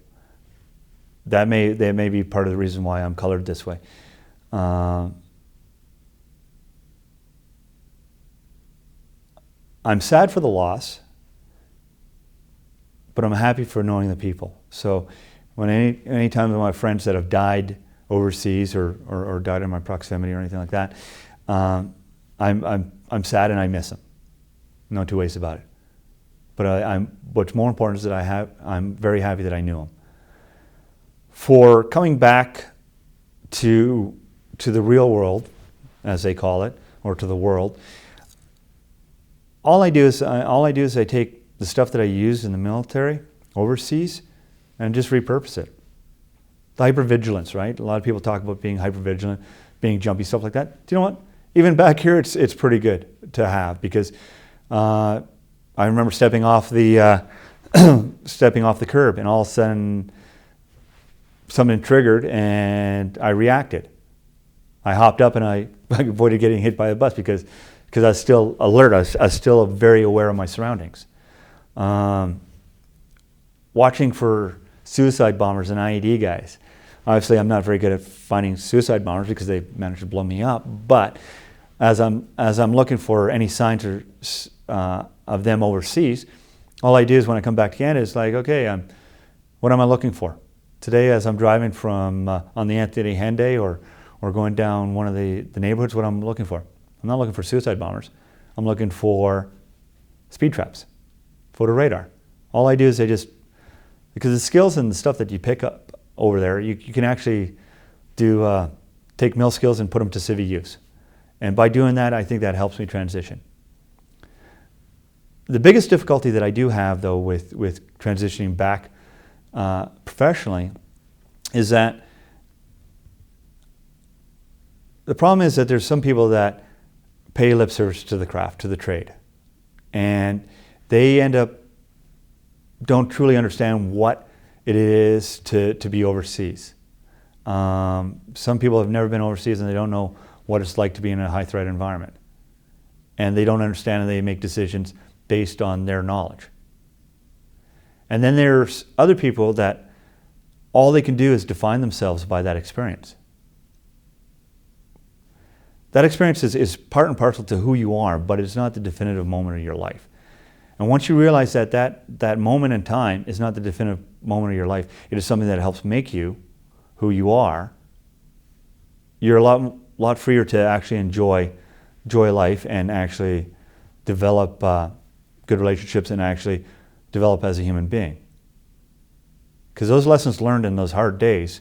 That may be part of the reason why I'm colored this way. I'm sad for the loss, but I'm happy for knowing the people. So when any time of my friends that have died overseas or died in my proximity or anything like that, I'm sad and I miss them. No two ways about it. But what's more important is that I'm very happy that I knew them. For coming back to the real world, as they call it, or to the world, all I do is I take the stuff that I used in the military overseas and just repurpose it. The hypervigilance, right? A lot of people talk about being hypervigilant, being jumpy, stuff like that. Do you know what? Even back here, it's pretty good to have, because I remember stepping off the curb, and all of a sudden something triggered and I reacted. I hopped up and I avoided getting hit by a bus because I was still alert. I was still very aware of my surroundings. Watching for suicide bombers and IED guys. Obviously, I'm not very good at finding suicide bombers because they managed to blow me up. But as I'm looking for any signs of them overseas, all I do is when I come back to Canada is like, okay, what am I looking for? Today, as I'm driving from on the Anthony Henday or going down one of the neighborhoods, what I'm looking for? I'm not looking for suicide bombers. I'm looking for speed traps, photo radar. All I do is because the skills and the stuff that you pick up over there, you can actually take mill skills and put them to civic use. And by doing that, I think that helps me transition. The biggest difficulty that I do have, though, with transitioning back professionally is that the problem is that there's some people that pay lip service to the craft, to the trade, and they end up don't truly understand what it is to be overseas. Some people have never been overseas and they don't know what it's like to be in a high threat environment. And they don't understand, and they make decisions based on their knowledge. And then there's other people that all they can do is define themselves by that experience. That experience is part and parcel to who you are, but it's not the definitive moment of your life. And once you realize that moment in time is not the definitive moment of your life, it is something that helps make you who you are, you're a lot freer to actually enjoy life and actually develop good relationships and actually develop as a human being. Because those lessons learned in those hard days,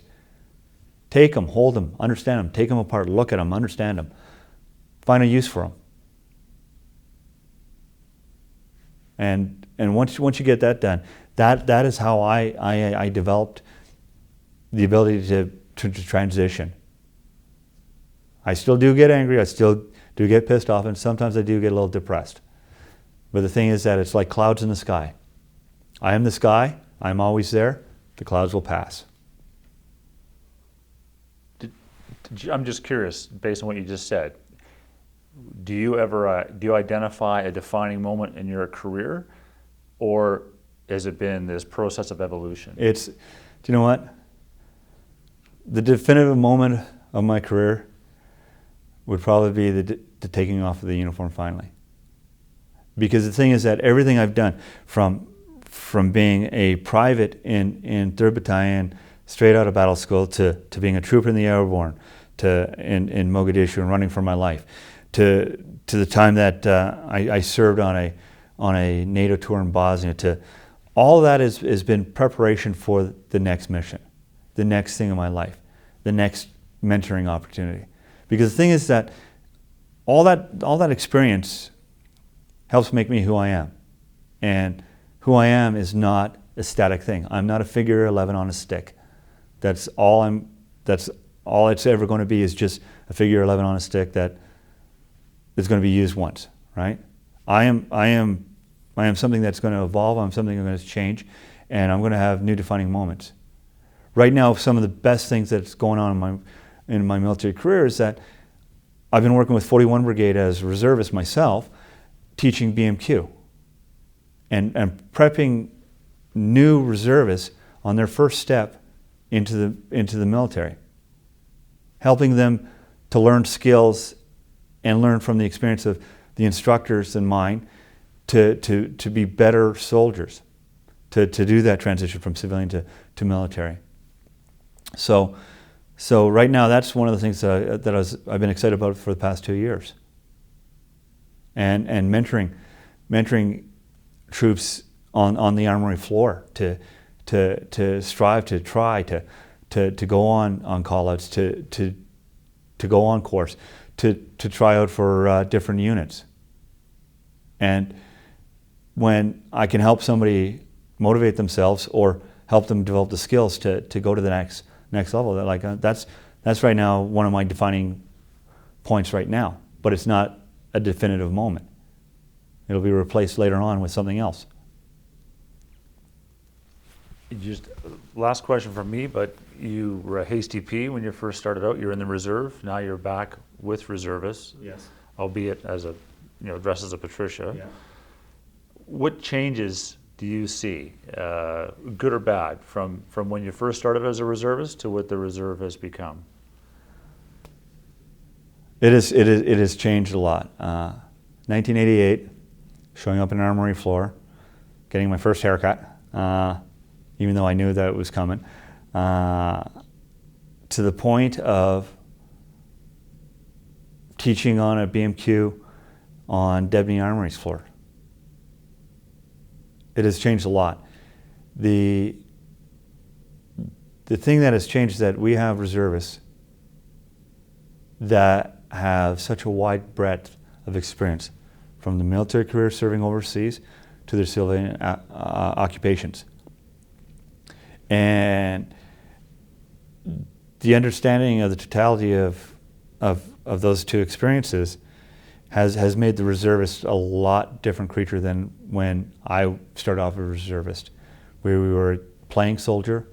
take them, hold them, understand them, take them apart, look at them, understand them, find a use for them. And once you get that done, that is how I developed the ability to transition. I still do get angry, I still do get pissed off, and sometimes I do get a little depressed. But the thing is that it's like clouds in the sky. I am the sky, I'm always there, the clouds will pass. I'm just curious, based on what you just said, do you identify a defining moment in your career, or has it been this process of evolution? Do you know what? The definitive moment of my career would probably be the taking off of the uniform finally. Because the thing is that everything I've done, from being a private in 3rd Battalion, straight out of battle school, to being a trooper in the Airborne, in Mogadishu and running for my life, to the time that I served on a NATO tour in Bosnia, to all of that has been preparation for the next mission, the next thing in my life, the next mentoring opportunity. Because the thing is that all that experience helps make me who I am. And who I am is not a static thing. I'm not a figure 11 on a stick. That's all it's ever going to be, is just a figure 11 on a stick that is going to be used once, right? I am something that's going to evolve. I'm something that's going to change, and I'm going to have new defining moments. Right now, some of the best things that's going on in my military career is that I've been working with 41 Brigade as a reservist myself, teaching BMQ and prepping new reservists on their first step into the military, helping them to learn skills and learn from the experience of the instructors and mine to be better soldiers, to do that transition from civilian to military. So right now, that's one of the things that I've been excited about for the past 2 years. And mentoring troops on the armory floor to strive to try to go on call-outs, to go on course, to try out for different units. And when I can help somebody motivate themselves or help them develop the skills to go to the next level, that's right now one of my defining points right now. But it's not a definitive moment. It'll be replaced later on with something else. Just last question from me, but you were a hasty P when you first started out. You're in the reserve. Now you're back with reservists. Yes. Albeit as dressed as a Patricia. Yeah. What changes do you see, good or bad, from when you first started as a reservist to what the reserve has become? It has changed a lot. 1988, showing up in an armory floor, getting my first haircut, even though I knew that it was coming, to the point of teaching on a BMQ on Debney Armory's floor. It has changed a lot. The thing that has changed is that we have reservists that have such a wide breadth of experience, from the military career serving overseas to their civilian occupations. And the understanding of the totality of those two experiences has made the reservist a lot different creature than when I started off as a reservist, where we were playing soldier,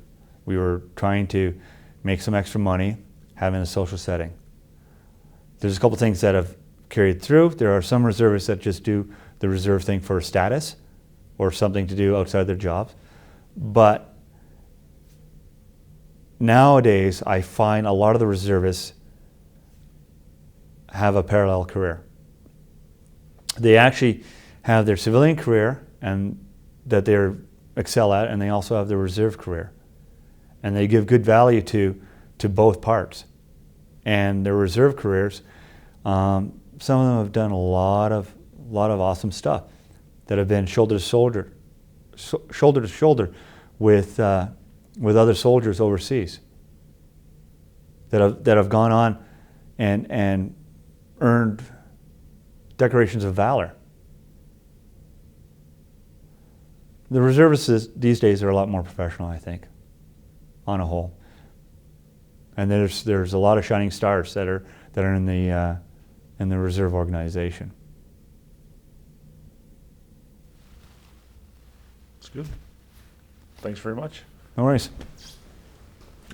we were trying to make some extra money, having a social setting. There's a couple things that have carried through. There are some reservists that just do the reserve thing for status or something to do outside their jobs. But nowadays, I find a lot of the reservists have a parallel career. They actually have their civilian career and that they excel at, and they also have their reserve career. And they give good value to both parts. And their reserve careers, some of them have done a lot of awesome stuff that have been shoulder to shoulder with other soldiers overseas that have gone on and earned decorations of valor. The reservists these days are a lot more professional, I think, on a whole. And there's a lot of shining stars that are in the reserve organization. That's good. Thanks very much. No worries.